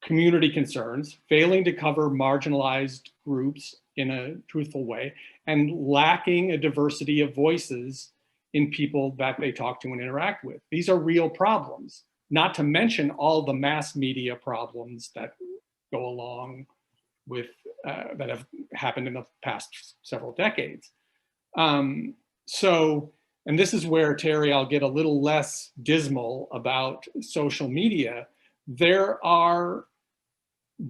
community concerns, failing to cover marginalized groups in a truthful way, and lacking a diversity of voices in people that they talk to and interact with. These are real problems, not to mention all the mass media problems that go along with, that have happened in the past several decades. And this is where, Terry, I'll get a little less dismal about social media. There are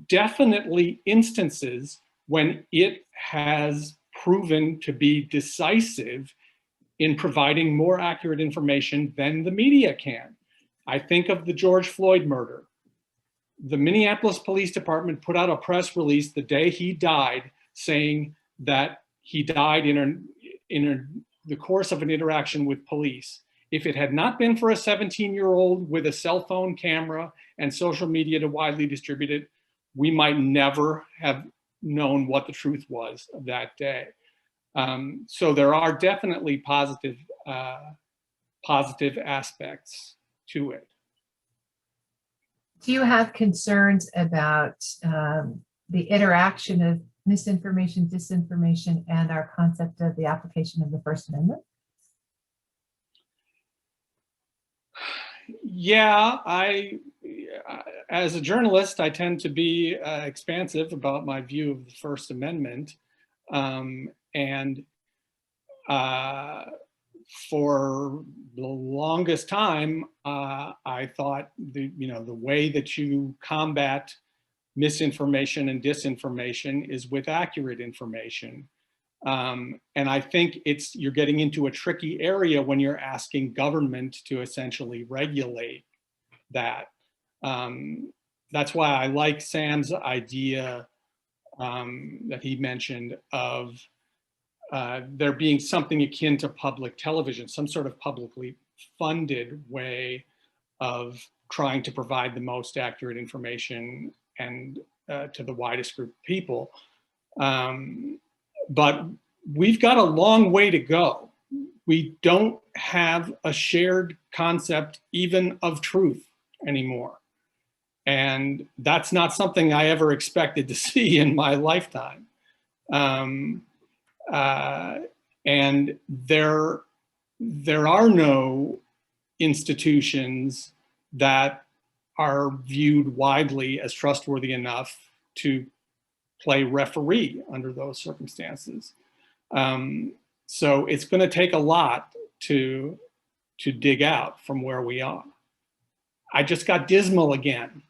definitely instances when it has proven to be decisive in providing more accurate information than the media can. I think of the George Floyd murder. The Minneapolis Police Department put out a press release the day he died saying that he died in the course of an interaction with police. If it had not been for a 17-year-old with a cell phone camera and social media to widely distribute it, we might never have known what the truth was of that day. So there are definitely positive aspects to it. Do you have concerns about the interaction of misinformation, disinformation, and our concept of the application of the First Amendment? Yeah, as a journalist, I tend to be expansive about my view of the First Amendment. And for the longest time, I thought the way that you combat misinformation and disinformation is with accurate information. And I think you're getting into a tricky area when you're asking government to essentially regulate that. That's why I like Sam's idea that he mentioned of there being something akin to public television, some sort of publicly funded way of trying to provide the most accurate information and to the widest group of people. But we've got a long way to go. We don't have a shared concept even of truth anymore. And that's not something I ever expected to see in my lifetime. And there are no institutions that are viewed widely as trustworthy enough to play referee under those circumstances. So it's going to take a lot to dig out from where we are. I just got dismal again.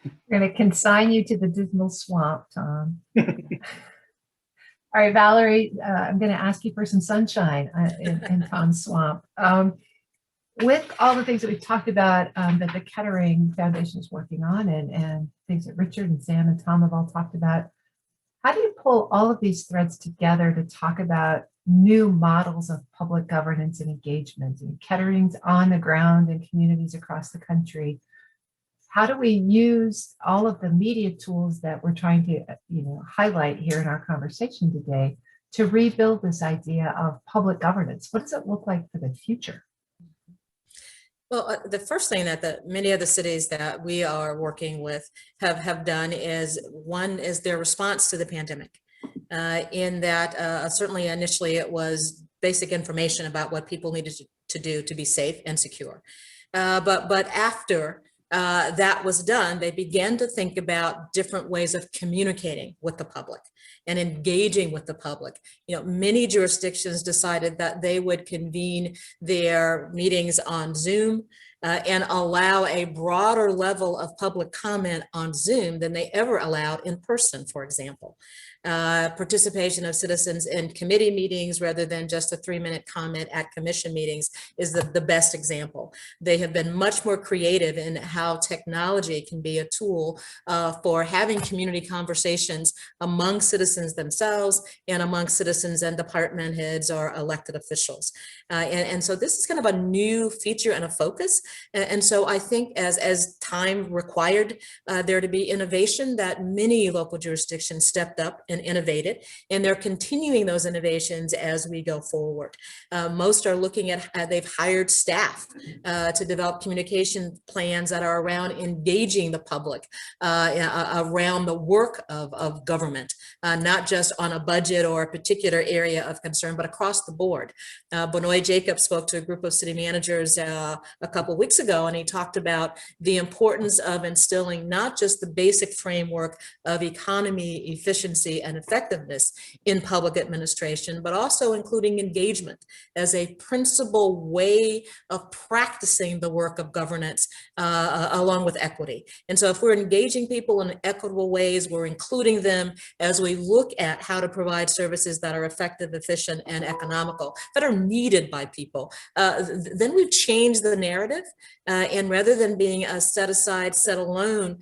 We're going to consign you to the dismal swamp, Tom. All right, Valerie, I'm going to ask you for some sunshine in Tom's swamp. With all the things that we've talked about that the Kettering Foundation is working on and things that Richard and Sam and Tom have all talked about, how do you pull all of these threads together to talk about new models of public governance and engagement? And Kettering's on the ground in communities across the country. How do we use all of the media tools that we're trying to highlight here in our conversation today to rebuild this idea of public governance? What does it look like for the future? Well, the first thing that many of the cities that we are working with have done is, one is their response to the pandemic. In that certainly initially it was basic information about what people needed to do to be safe and secure. But after that was done, they began to think about different ways of communicating with the public and engaging with the public. Many jurisdictions decided that they would convene their meetings on Zoom and allow a broader level of public comment on Zoom than they ever allowed in person, for example. Participation of citizens in committee meetings rather than just a 3-minute comment at commission meetings is the best example. They have been much more creative in how technology can be a tool for having community conversations among citizens themselves and among citizens and department heads or elected officials. And so this is kind of a new feature and a focus. And so I think as time required there to be innovation, that many local jurisdictions stepped up and innovated, and they're continuing those innovations as we go forward. Most are looking at, they've hired staff to develop communication plans that are around engaging the public around the work of government, not just on a budget or a particular area of concern, but across the board. Benoit Jacobs spoke to a group of city managers a couple of weeks ago, and he talked about the importance of instilling not just the basic framework of economy, efficiency, and effectiveness in public administration, but also including engagement as a principal way of practicing the work of governance along with equity. And so if we're engaging people in equitable ways, we're including them as we look at how to provide services that are effective, efficient, and economical, that are needed by people, then we've changed the narrative. And rather than being a set aside, set alone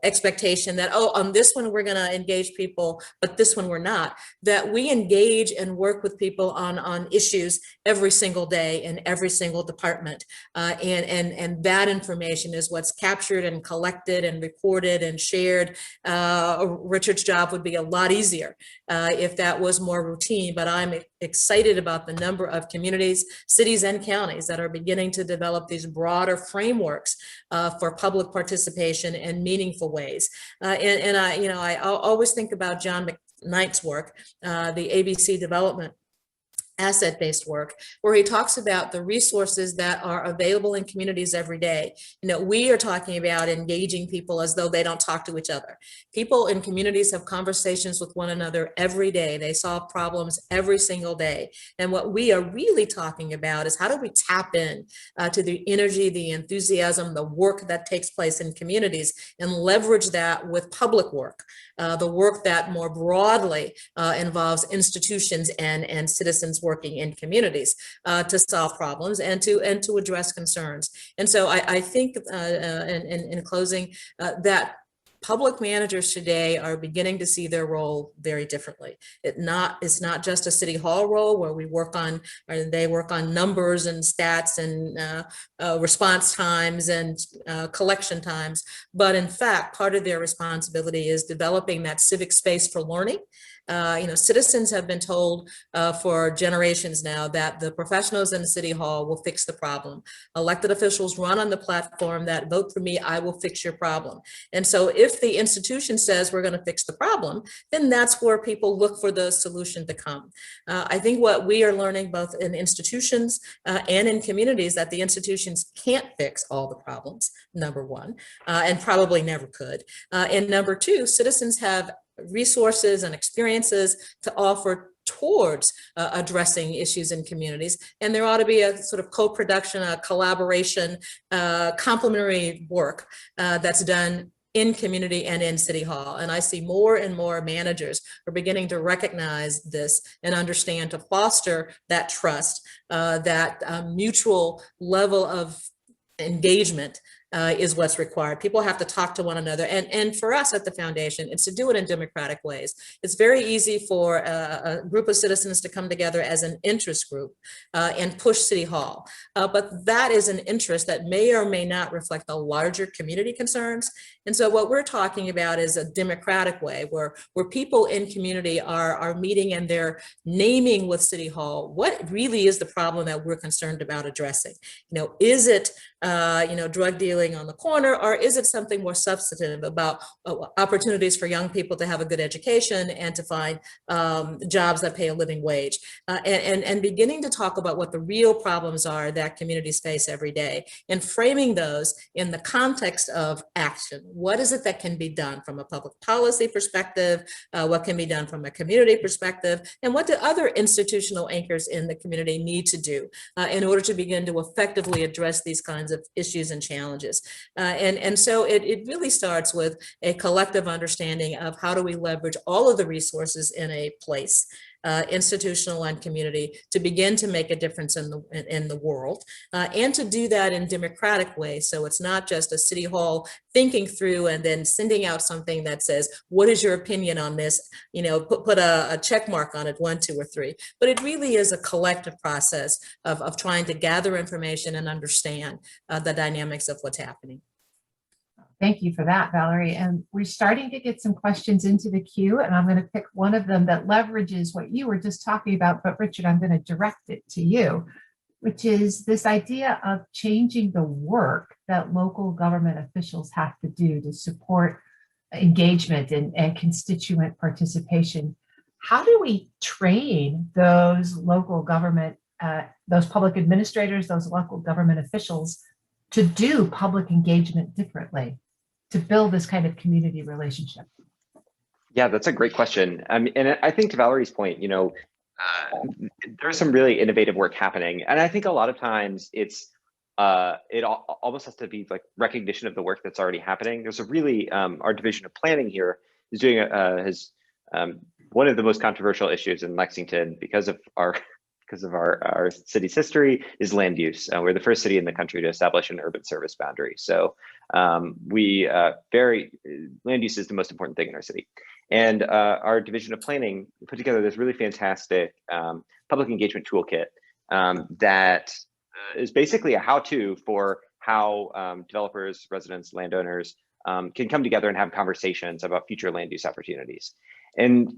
expectation that, oh, on this one, we're going to engage people people, but this one we're not, that we engage and work with people on issues every single day in every single department. And that information is what's captured and collected and recorded and shared. Richard's job would be a lot easier if that was more routine, but I'm excited about the number of communities, cities, and counties that are beginning to develop these broader frameworks for public participation in meaningful ways. I always think about John McKnight's work, the ABC development asset-based work, where he talks about the resources that are available in communities every day. We are talking about engaging people as though they don't talk to each other. People in communities have conversations with one another every day. They solve problems every single day. And what we are really talking about is how do we tap in to the energy, the enthusiasm, the work that takes place in communities and leverage that with public work, the work that more broadly involves institutions and citizens working in communities to solve problems and to address concerns. And so I think in closing that public managers today are beginning to see their role very differently. It's not just a city hall role where we work on, or they work on numbers and stats and response times and collection times, but in fact, part of their responsibility is developing that civic space for learning. Citizens have been told for generations now that the professionals in the city hall will fix the problem. Elected officials run on the platform that vote for me, I will fix your problem. And so if the institution says we're going to fix the problem, then that's where people look for the solution to come. I think what we are learning both in institutions and in communities, that the institutions can't fix all the problems, number one, and probably never could. And number two, citizens have resources and experiences to offer towards addressing issues in communities. And there ought to be a sort of co-production, a collaboration, complementary work that's done in community and in City Hall. And I see more and more managers are beginning to recognize this and understand to foster that trust, that mutual level of engagement is what's required. People have to talk to one another. And for us at the foundation, it's to do it in democratic ways. It's very easy for a group of citizens to come together as an interest group and push City Hall. But that is an interest that may or may not reflect the larger community concerns. And so what we're talking about is a democratic way where people in community are meeting and they're naming with City Hall what really is the problem that we're concerned about addressing. Is it drug dealing on the corner, or is it something more substantive about opportunities for young people to have a good education and to find jobs that pay a living wage, and beginning to talk about what the real problems are that communities face every day and framing those in the context of action. What is it that can be done from a public policy perspective? What can be done from a community perspective? And what do other institutional anchors in the community need to do in order to begin to effectively address these kinds of issues and challenges? And so it really starts with a collective understanding of how do we leverage all of the resources in a place, institutional and community, to begin to make a difference in the world, and to do that in democratic ways. So it's not just a City Hall thinking through and then sending out something that says, what is your opinion on this? Put a check mark on it, 1, 2, or 3. But it really is a collective process of trying to gather information and understand the dynamics of what's happening. Thank you for that, Valerie. And we're starting to get some questions into the queue, and I'm going to pick one of them that leverages what you were just talking about. But Richard, I'm going to direct it to you, which is this idea of changing the work that local government officials have to do to support engagement and constituent participation. How do we train those local government, those public administrators, those local government officials to do public engagement differently, to build this kind of community relationship? Yeah, that's a great question. And I think to Valerie's point, there's some really innovative work happening. And I think a lot of times it almost has to be like recognition of the work that's already happening. There's a really, our division of planning here is doing one of the most controversial issues in Lexington because of our city's history is land use. We're the first city in the country to establish an urban service boundary. So land use is the most important thing in our city. And our division of planning put together this really fantastic public engagement toolkit that is basically a how-to for how developers, residents, landowners can come together and have conversations about future land use opportunities. And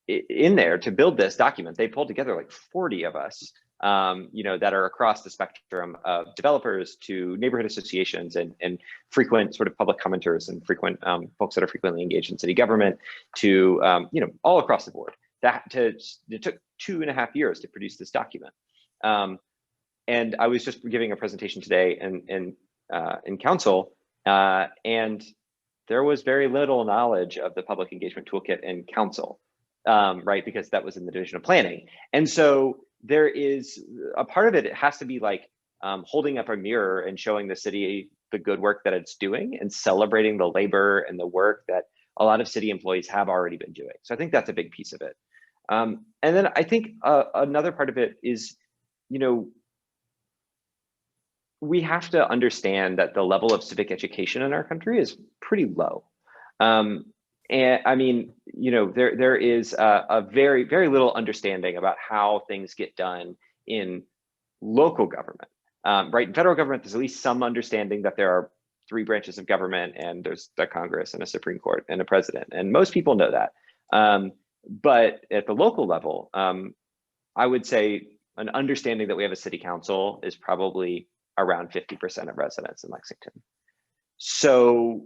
in there, to build this document, they pulled together like 40 of us, that are across the spectrum of developers to neighborhood associations and frequent sort of public commenters and frequent folks that are frequently engaged in city government to, all across the board. It took 2.5 years to produce this document. And I was just giving a presentation today in council, and there was very little knowledge of the public engagement toolkit in council, right? Because that was in the division of planning. And so there is a part of it, it has to be like holding up a mirror and showing the city the good work that it's doing and celebrating the labor and the work that a lot of city employees have already been doing. So I think that's a big piece of it. And then I think another part of it is, we have to understand that the level of civic education in our country is pretty low. And I mean, there is a very, very little understanding about how things get done in local government, right? In federal government, there's at least some understanding that there are 3 branches of government, and there's the Congress and a Supreme Court and a president, and most people know that. But at the local level, I would say an understanding that we have a city council is probably around 50% of residents in Lexington. So,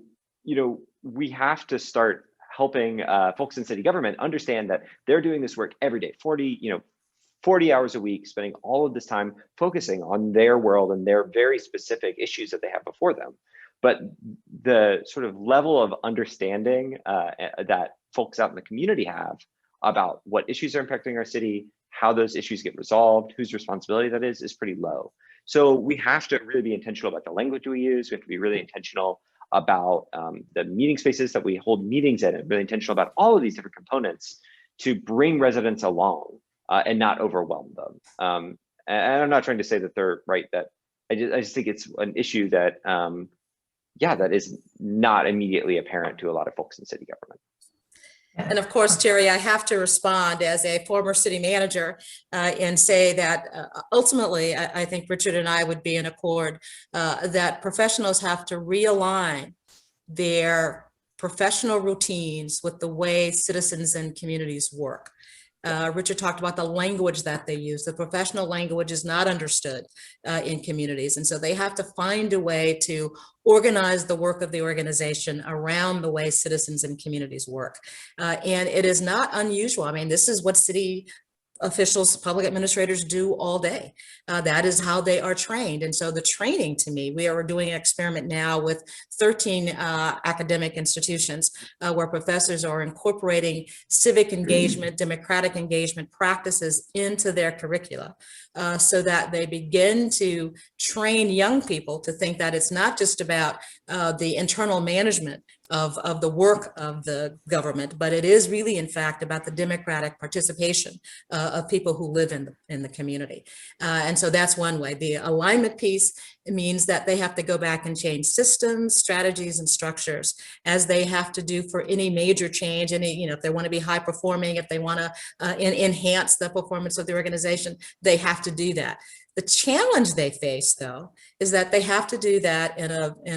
we have to start helping folks in city government understand that they're doing this work every day, 40 hours a week, spending all of this time focusing on their world and their very specific issues that they have before them. But the sort of level of understanding that folks out in the community have about what issues are impacting our city, how those issues get resolved, whose responsibility that is pretty low. So we have to really be intentional about the language we use. We have to be really intentional about the meeting spaces that we hold meetings in, and really intentional about all of these different components to bring residents along and not overwhelm them. And I'm not trying to say that they're right, that I just think it's an issue that, that is not immediately apparent to a lot of folks in city government. And of course, Terry, I have to respond as a former city manager and say that ultimately, I think Richard and I would be in accord that professionals have to realign their professional routines with the way citizens and communities work. Richard talked about the language that they use. The professional language is not understood in communities. And so they have to find a way to organize the work of the organization around the way citizens and communities work. And it is not unusual. I mean, this is what city officials, public administrators do all day. That is how they are trained. And so the training, to me, we are doing an experiment now with 13 academic institutions where professors are incorporating civic engagement, democratic engagement practices into their curricula so that they begin to train young people to think that it's not just about the internal management of the work of the government, but it is really, in fact, about the democratic participation of people who live in the community. And so that's one way. The alignment piece means that they have to go back and change systems, strategies, and structures, as they have to do for any major change. Any, if they want to be high performing, if they want to enhance the performance of the organization, they have to do that. The challenge they face, though, is that they have to do that in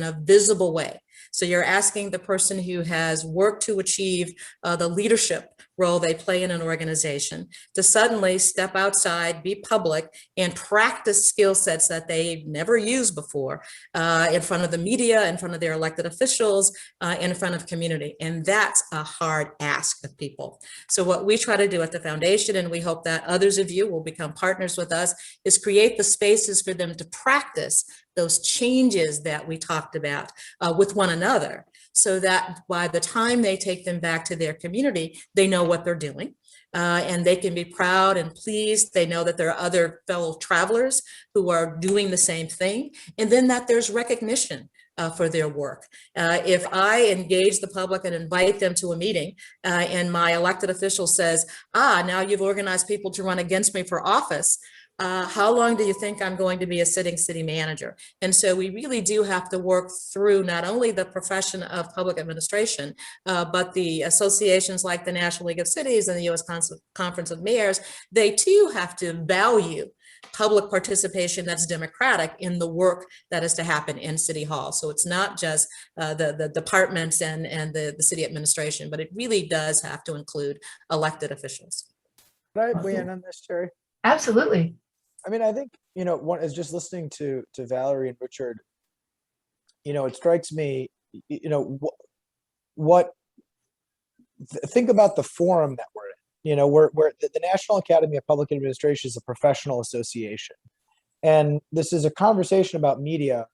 a visible way. So you're asking the person who has worked to achieve the leadership role they play in an organization to suddenly step outside, be public, and practice skill sets that they've never used before in front of the media, in front of their elected officials, in front of community. And that's a hard ask of people. So what we try to do at the foundation, and we hope that others of you will become partners with us, is create the spaces for them to practice those changes that we talked about with one another, so that by the time they take them back to their community, they know what they're doing and they can be proud and pleased. They know that there are other fellow travelers who are doing the same thing, and then that there's recognition for their work. If I engage the public and invite them to a meeting and my elected official says, now you've organized people to run against me for office, how long do you think I'm going to be a sitting city manager? And so we really do have to work through not only the profession of public administration, but the associations like the National League of Cities and the U.S. Conference of Mayors. They too have to value public participation that's democratic in the work that is to happen in City Hall. So it's not just the departments and the city administration, but it really does have to include elected officials. Can I weigh in on this, Terry? Absolutely. I mean, I think, one is just listening to Valerie and Richard, it strikes me, think about the forum that we're in. We're the National Academy of Public Administration is a professional association. And this is a conversation about media,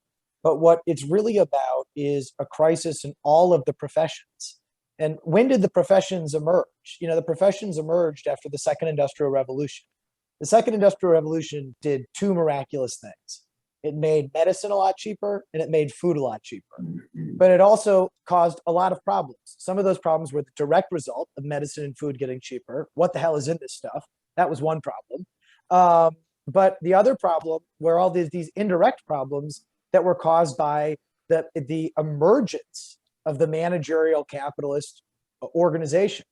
but what it's really about is a crisis in all of the professions. And when did the professions emerge? The professions emerged after the Second Industrial Revolution. The Second Industrial Revolution did two miraculous things. It made medicine a lot cheaper and it made food a lot cheaper. But it also caused a lot of problems. Some of those problems were the direct result of medicine and food getting cheaper. What the hell is in this stuff? That was one problem. But the other problem were all these indirect problems that were caused by the emergence of the managerial capitalist organization.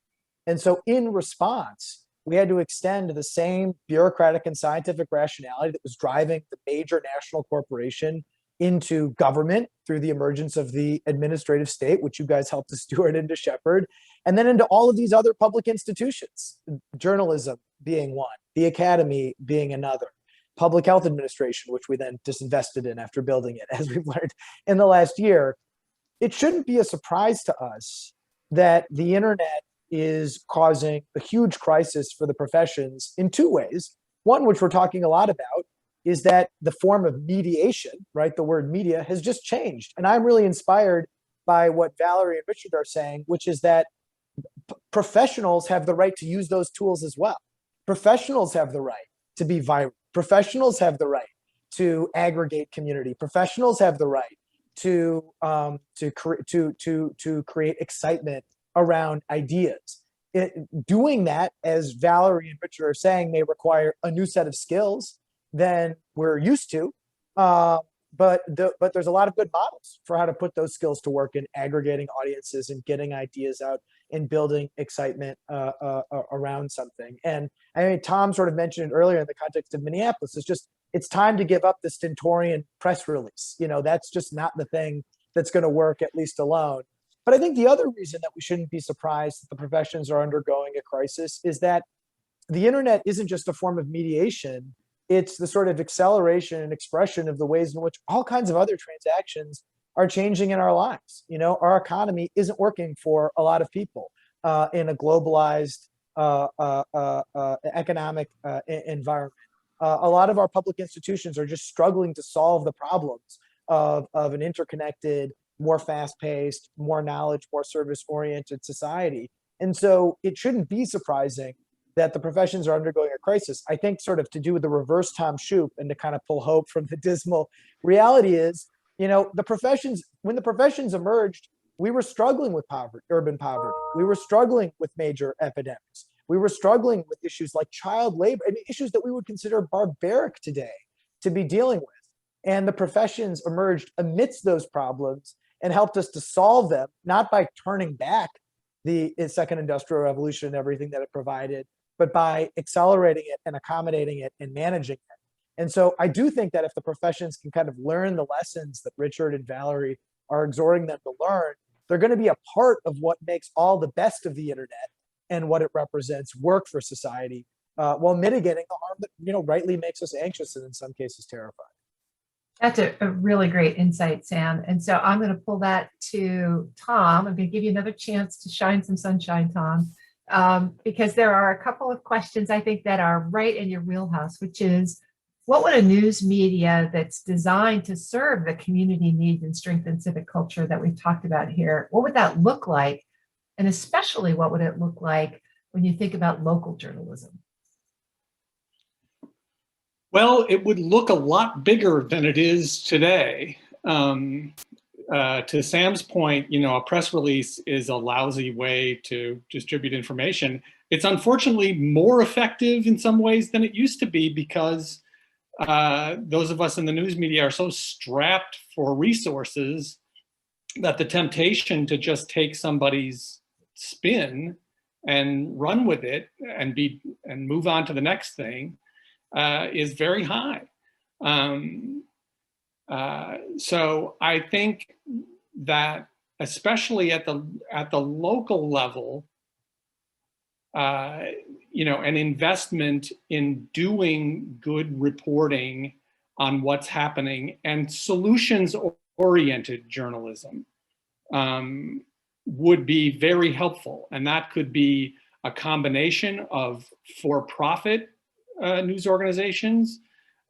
And so in response, we had to extend the same bureaucratic and scientific rationality that was driving the major national corporation into government through the emergence of the administrative state, which you guys helped to steward and to shepherd, and then into all of these other public institutions, journalism being one, the academy being another, public health administration, which we then disinvested in after building it, as we've learned in the last year. It shouldn't be a surprise to us that the internet is causing a huge crisis for the professions in two ways. One, which we're talking a lot about, is that the form of mediation, right? The word media has just changed. And I'm really inspired by what Valerie and Richard are saying, which is that professionals have the right to use those tools as well. Professionals have the right to be viral. Professionals have the right to aggregate community. Professionals have the right to create excitement around ideas. Doing that, as Valerie and Richard are saying, may require a new set of skills than we're used to. But there's a lot of good models for how to put those skills to work in aggregating audiences and getting ideas out and building excitement around something. And I mean, Tom sort of mentioned it earlier in the context of Minneapolis. It's time to give up the stentorian press release. That's just not the thing that's going to work, at least alone. But I think the other reason that we shouldn't be surprised that the professions are undergoing a crisis is that the internet isn't just a form of mediation. It's the sort of acceleration and expression of the ways in which all kinds of other transactions are changing in our lives. Our economy isn't working for a lot of people in a globalized economic environment. A lot of our public institutions are just struggling to solve the problems of an interconnected, more fast-paced, more knowledge, more service-oriented society. And so it shouldn't be surprising that the professions are undergoing a crisis. I think sort of to do with the reverse Tom Shoup and to kind of pull hope from the dismal reality is, when the professions emerged, we were struggling with poverty, urban poverty. We were struggling with major epidemics. We were struggling with issues like child labor, issues that we would consider barbaric today to be dealing with. And the professions emerged amidst those problems and helped us to solve them, not by turning back the Second Industrial Revolution and everything that it provided, but by accelerating it and accommodating it and managing it. And so I do think that if the professions can kind of learn the lessons that Richard and Valerie are exhorting them to learn, they're going to be a part of what makes all the best of the internet and what it represents work for society, while mitigating the harm that rightly makes us anxious and in some cases terrified. That's a really great insight, Sam. And so I'm going to pull that to Tom. I'm going to give you another chance to shine some sunshine, Tom, because there are a couple of questions I think that are right in your wheelhouse, which is, what would a news media that's designed to serve the community needs and strengthen civic culture that we've talked about here, what would that look like? And especially, what would it look like when you think about local journalism? Well, it would look a lot bigger than it is today. To Sam's point, a press release is a lousy way to distribute information. It's unfortunately more effective in some ways than it used to be because those of us in the news media are so strapped for resources that the temptation to just take somebody's spin and run with it and move on to the next thing is very high. So I think that especially at the local level, an investment in doing good reporting on what's happening and solutions-oriented journalism would be very helpful. And that could be a combination of for-profit news organizations,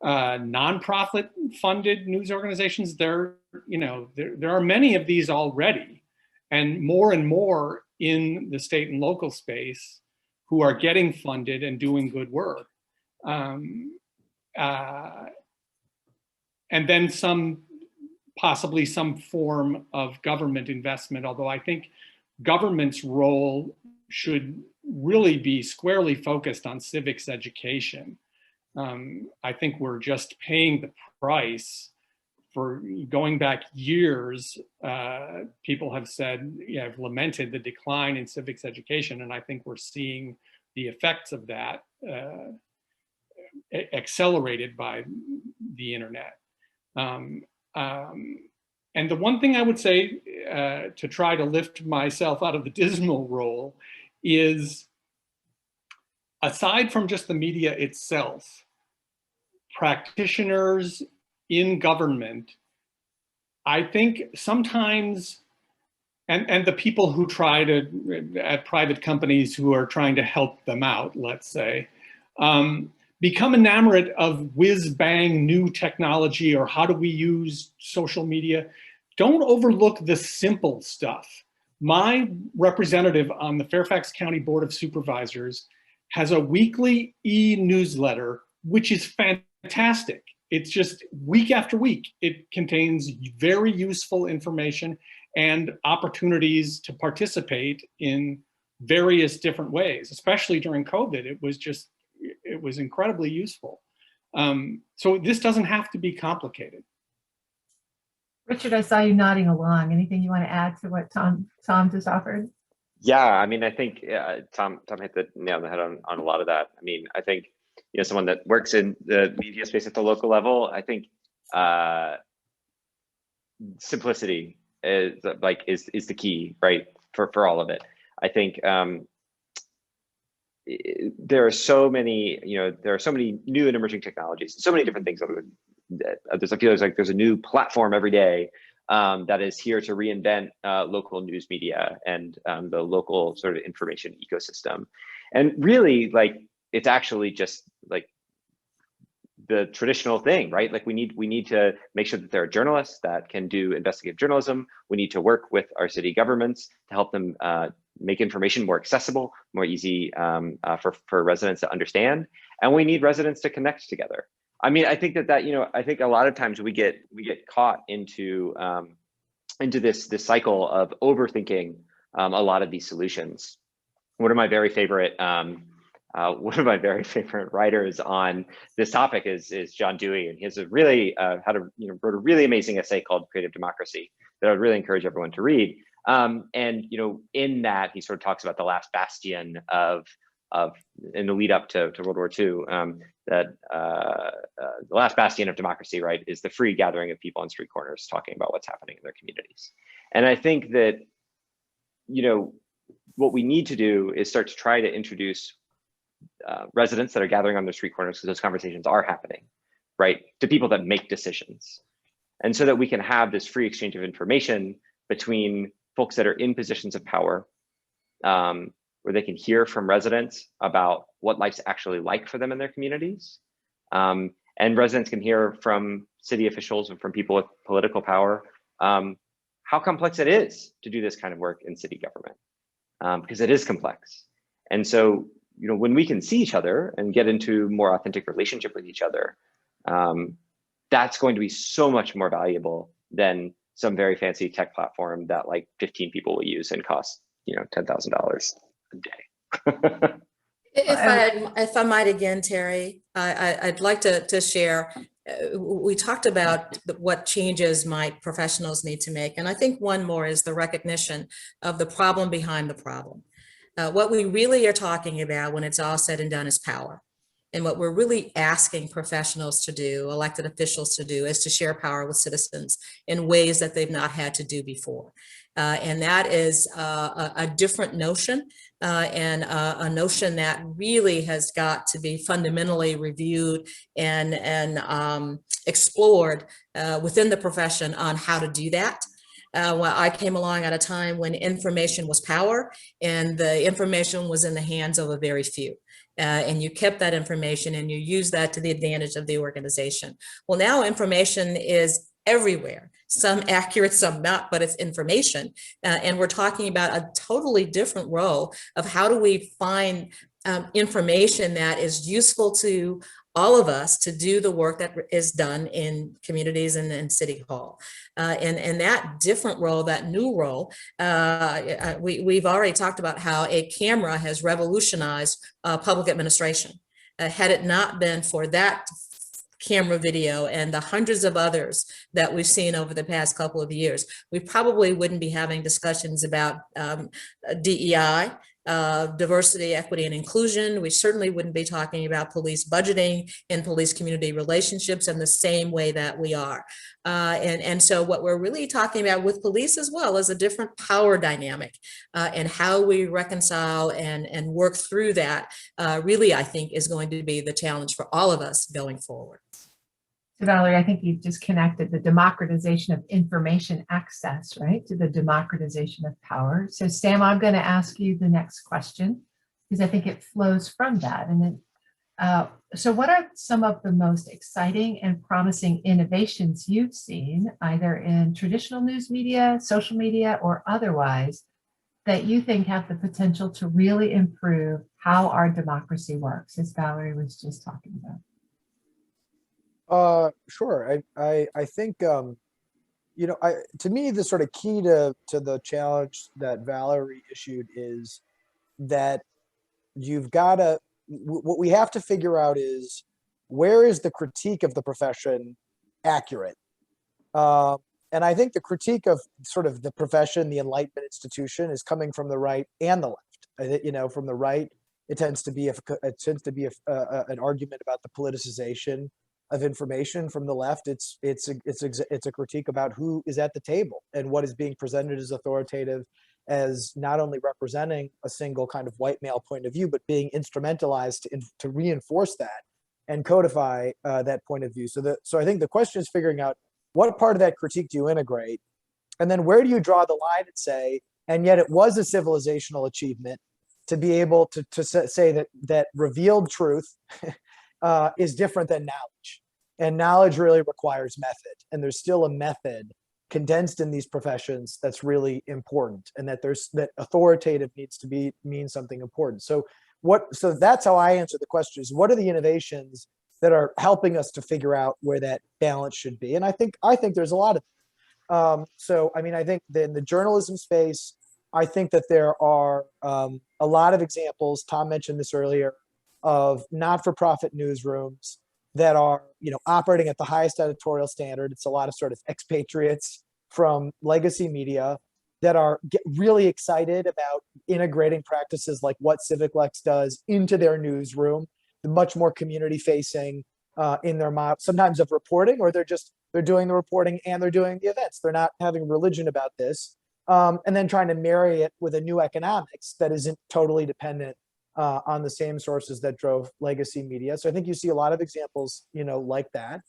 nonprofit funded news organizations. There are many of these already, and more in the state and local space who are getting funded and doing good work. And then possibly some form of government investment, although I think government's role should really be squarely focused on civics education. I think we're just paying the price for going back years. People have said, have lamented the decline in civics education, and I think we're seeing the effects of that accelerated by the internet. And the one thing I would say to try to lift myself out of the dismal role is, aside from just the media itself, practitioners in government, I think sometimes, and the people who try to, at private companies who are trying to help them out, let's say, become enamored of whiz-bang new technology or how do we use social media. Don't overlook the simple stuff. My representative on the Fairfax County Board of Supervisors has a weekly e-newsletter, which is fantastic. It's just week after week. It contains very useful information and opportunities to participate in various different ways, especially during COVID. It was incredibly useful. So this doesn't have to be complicated. Richard, I saw you nodding along. Anything you want to add to what Tom just offered? Yeah, I mean, I think Tom hit the nail on the head on a lot of that. I mean, I think, someone that works in the media space at the local level, I think simplicity is the key, right, for all of it. I think there are so many, there are so many new and emerging technologies, so many different things. I feel like there's a new platform every day that is here to reinvent local news media and the local sort of information ecosystem. And really, it's actually just the traditional thing, right? We need to make sure that there are journalists that can do investigative journalism. We need to work with our city governments to help them make information more accessible, more easy for residents to understand. And we need residents to connect together. I mean, I think that I think a lot of times we get caught into this cycle of overthinking a lot of these solutions. One of my very favorite writers on this topic is John Dewey, and he has wrote a really amazing essay called Creative Democracy that I would really encourage everyone to read. And in that he sort of talks about the last bastion in the lead up to World War II, that the last bastion of democracy, right, is the free gathering of people on street corners talking about what's happening in their communities. And I think that, what we need to do is start to try to introduce residents that are gathering on their street corners, because those conversations are happening, right, to people that make decisions. And so that we can have this free exchange of information between folks that are in positions of power, where they can hear from residents about what life's actually like for them in their communities. And residents can hear from city officials and from people with political power how complex it is to do this kind of work in city government, because it is complex. And so, when we can see each other and get into more authentic relationship with each other, that's going to be so much more valuable than some very fancy tech platform that 15 people will use and cost $10,000 a day. If I might again, Terry, I'd like to share. We talked about what changes might professionals need to make. And I think one more is the recognition of the problem behind the problem. What we really are talking about when it's all said and done is power. And what we're really asking professionals to do, elected officials to do, is to share power with citizens in ways that they've not had to do before. And that is a different notion, and a notion that really has got to be fundamentally reviewed and explored within the profession on how to do that. Well, I came along at a time when information was power, and the information was in the hands of a very few. And you kept that information and you used that to the advantage of the organization. Well, now information is everywhere, some accurate, some not, but it's information. And we're talking about a totally different role of how do we find information that is useful to all of us to do the work that is done in communities and in City Hall. And that different role, that new role, we've already talked about how a camera has revolutionized public administration. Had it not been for that camera video and the hundreds of others that we've seen over the past couple of years, we probably wouldn't be having discussions about DEI, diversity, equity, and inclusion. We certainly wouldn't be talking about police budgeting and police community relationships in the same way that we are. And so what we're really talking about with police as well is a different power dynamic, and how we reconcile and work through that really, I think, is going to be the challenge for all of us going forward. So Valerie, I think you've just connected the democratization of information access, right, to the democratization of power. So Sam, I'm going to ask you the next question because I think it flows from that. And then, so what are some of the most exciting and promising innovations you've seen, either in traditional news media, social media, or otherwise, that you think have the potential to really improve how our democracy works, as Valerie was just talking about? Sure. I think, you know, to me, the sort of key to the challenge that Valerie issued is that you've got to, what we have to figure out is where is the critique of the profession accurate? And I think the critique of sort of the profession, the Enlightenment institution, is coming from the right and the left. I think, you know, from the right, it tends to be an argument about the politicization of information. From the left, it's a critique about who is at the table and what is being presented as authoritative, as not only representing a single kind of white male point of view, but being instrumentalized to reinforce that and codify that point of view. So I think the question is figuring out what part of that critique do you integrate, and then where do you draw the line and say, and yet it was a civilizational achievement to be able to say that revealed truth is different than knowledge. And knowledge really requires method. And there's still a method condensed in these professions that's really important, and that authoritative needs to mean something important. So that's how I answer the question, is what are the innovations that are helping us to figure out where that balance should be? And I think there's a lot of so I mean, I think that in the journalism space, I think that there are a lot of examples, Tom mentioned this earlier, of not-for-profit newsrooms that are, you know, operating at the highest editorial standard. It's a lot of sort of expatriates from legacy media that are really excited about integrating practices like what Civic does into their newsroom, much more community-facing in their model, sometimes of reporting, or they're doing the reporting and they're doing the events. They're not having religion about this, and then trying to marry it with a new economics that isn't totally dependent on the same sources that drove legacy media. So I think you see a lot of examples, you know, like that.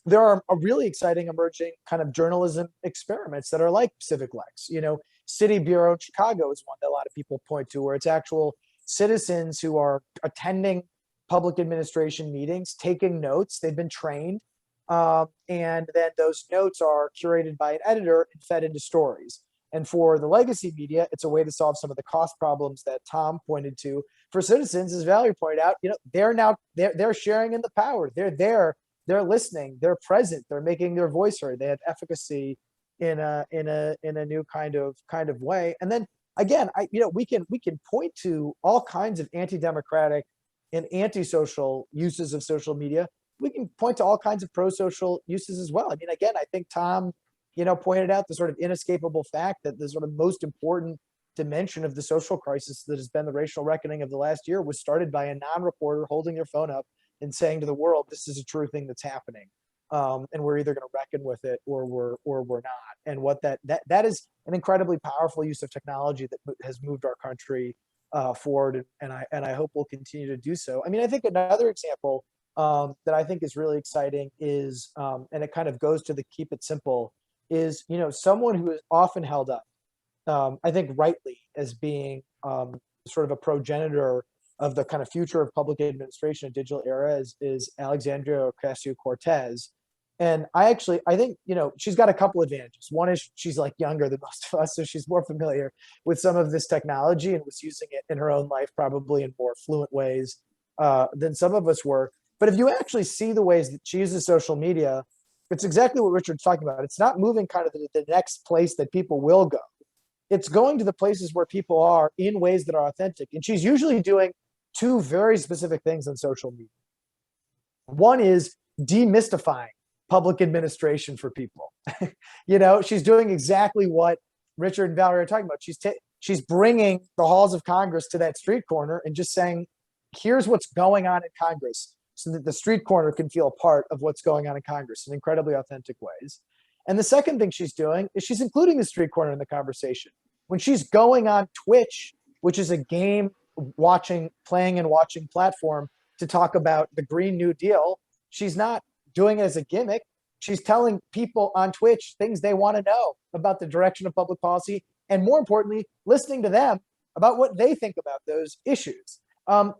There are a really exciting emerging kind of journalism experiments that are like Civic. You know, City Bureau in Chicago is one that a lot of people point to, where it's actual citizens who are attending public administration meetings, taking notes. They've been trained, and then those notes are curated by an editor and fed into stories. And for the legacy media, it's a way to solve some of the cost problems that Tom pointed to. For citizens, as Valerie pointed out, you know, they're sharing in the power. They're there, they're listening, they're present, they're making their voice heard. They have efficacy in a new kind of way. And then again, we can point to all kinds of anti-democratic and anti-social uses of social media. We can point to all kinds of pro-social uses as well. I mean, again, I think Tom, pointed out the sort of inescapable fact that the sort of most important dimension of the social crisis that has been the racial reckoning of the last year was started by a non-reporter holding their phone up and saying to the world, this is a true thing that's happening. And we're either going to reckon with it or we're not. And what that is an incredibly powerful use of technology that has moved our country forward. And I hope we'll continue to do so. I mean, I think another example that I think is really exciting is, and it kind of goes to the keep it simple, is, someone who is often held up, I think rightly, as being sort of a progenitor of the kind of future of public administration and digital era is Alexandria Ocasio-Cortez. And I think, she's got a couple advantages. One is she's like younger than most of us, so she's more familiar with some of this technology and was using it in her own life, probably in more fluent ways than some of us were. But if you actually see the ways that she uses social media, it's exactly what Richard's talking about. It's not moving kind of to the next place that people will go. It's going to the places where people are in ways that are authentic. And she's usually doing two very specific things on social media. One is demystifying public administration for people. She's doing exactly what Richard and Valerie are talking about. She's bringing the halls of Congress to that street corner and just saying, here's what's going on in Congress, so that the street corner can feel a part of what's going on in Congress in incredibly authentic ways. And the second thing she's doing is she's including the street corner in the conversation. When she's going on Twitch, which is a game playing and watching platform to talk about the Green New Deal, she's not doing it as a gimmick. She's telling people on Twitch things they want to know about the direction of public policy, and more importantly, listening to them about what they think about those issues.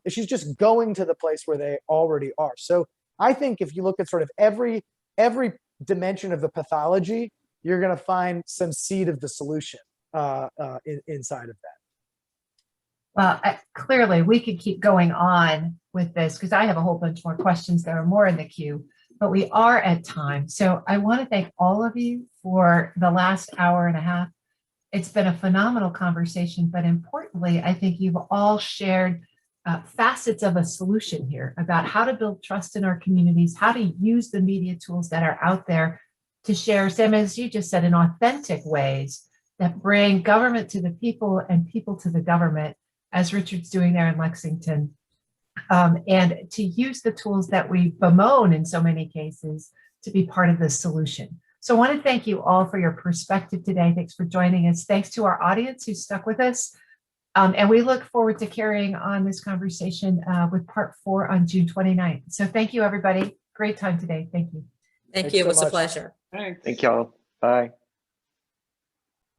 She's just going to the place where they already are. So I think if you look at sort of every dimension of the pathology, you're going to find some seed of the solution inside of that. Well, clearly we could keep going on with this because I have a whole bunch more questions. There are more in the queue, but we are at time. So I want to thank all of you for the last hour and a half. It's been a phenomenal conversation, but importantly, I think you've all shared facets of a solution here about how to build trust in our communities, how to use the media tools that are out there to share, Sam, as you just said, in authentic ways that bring government to the people and people to the government, as Richard's doing there in Lexington, and to use the tools that we bemoan in so many cases to be part of the solution. So I want to thank you all for your perspective today. Thanks for joining us. Thanks to our audience who stuck with us. And we look forward to carrying on this conversation with part 4 on June 29th. So thank you, everybody. Great time today. Thank you. Thank you. It was a pleasure. Thanks. Thank y'all. Bye.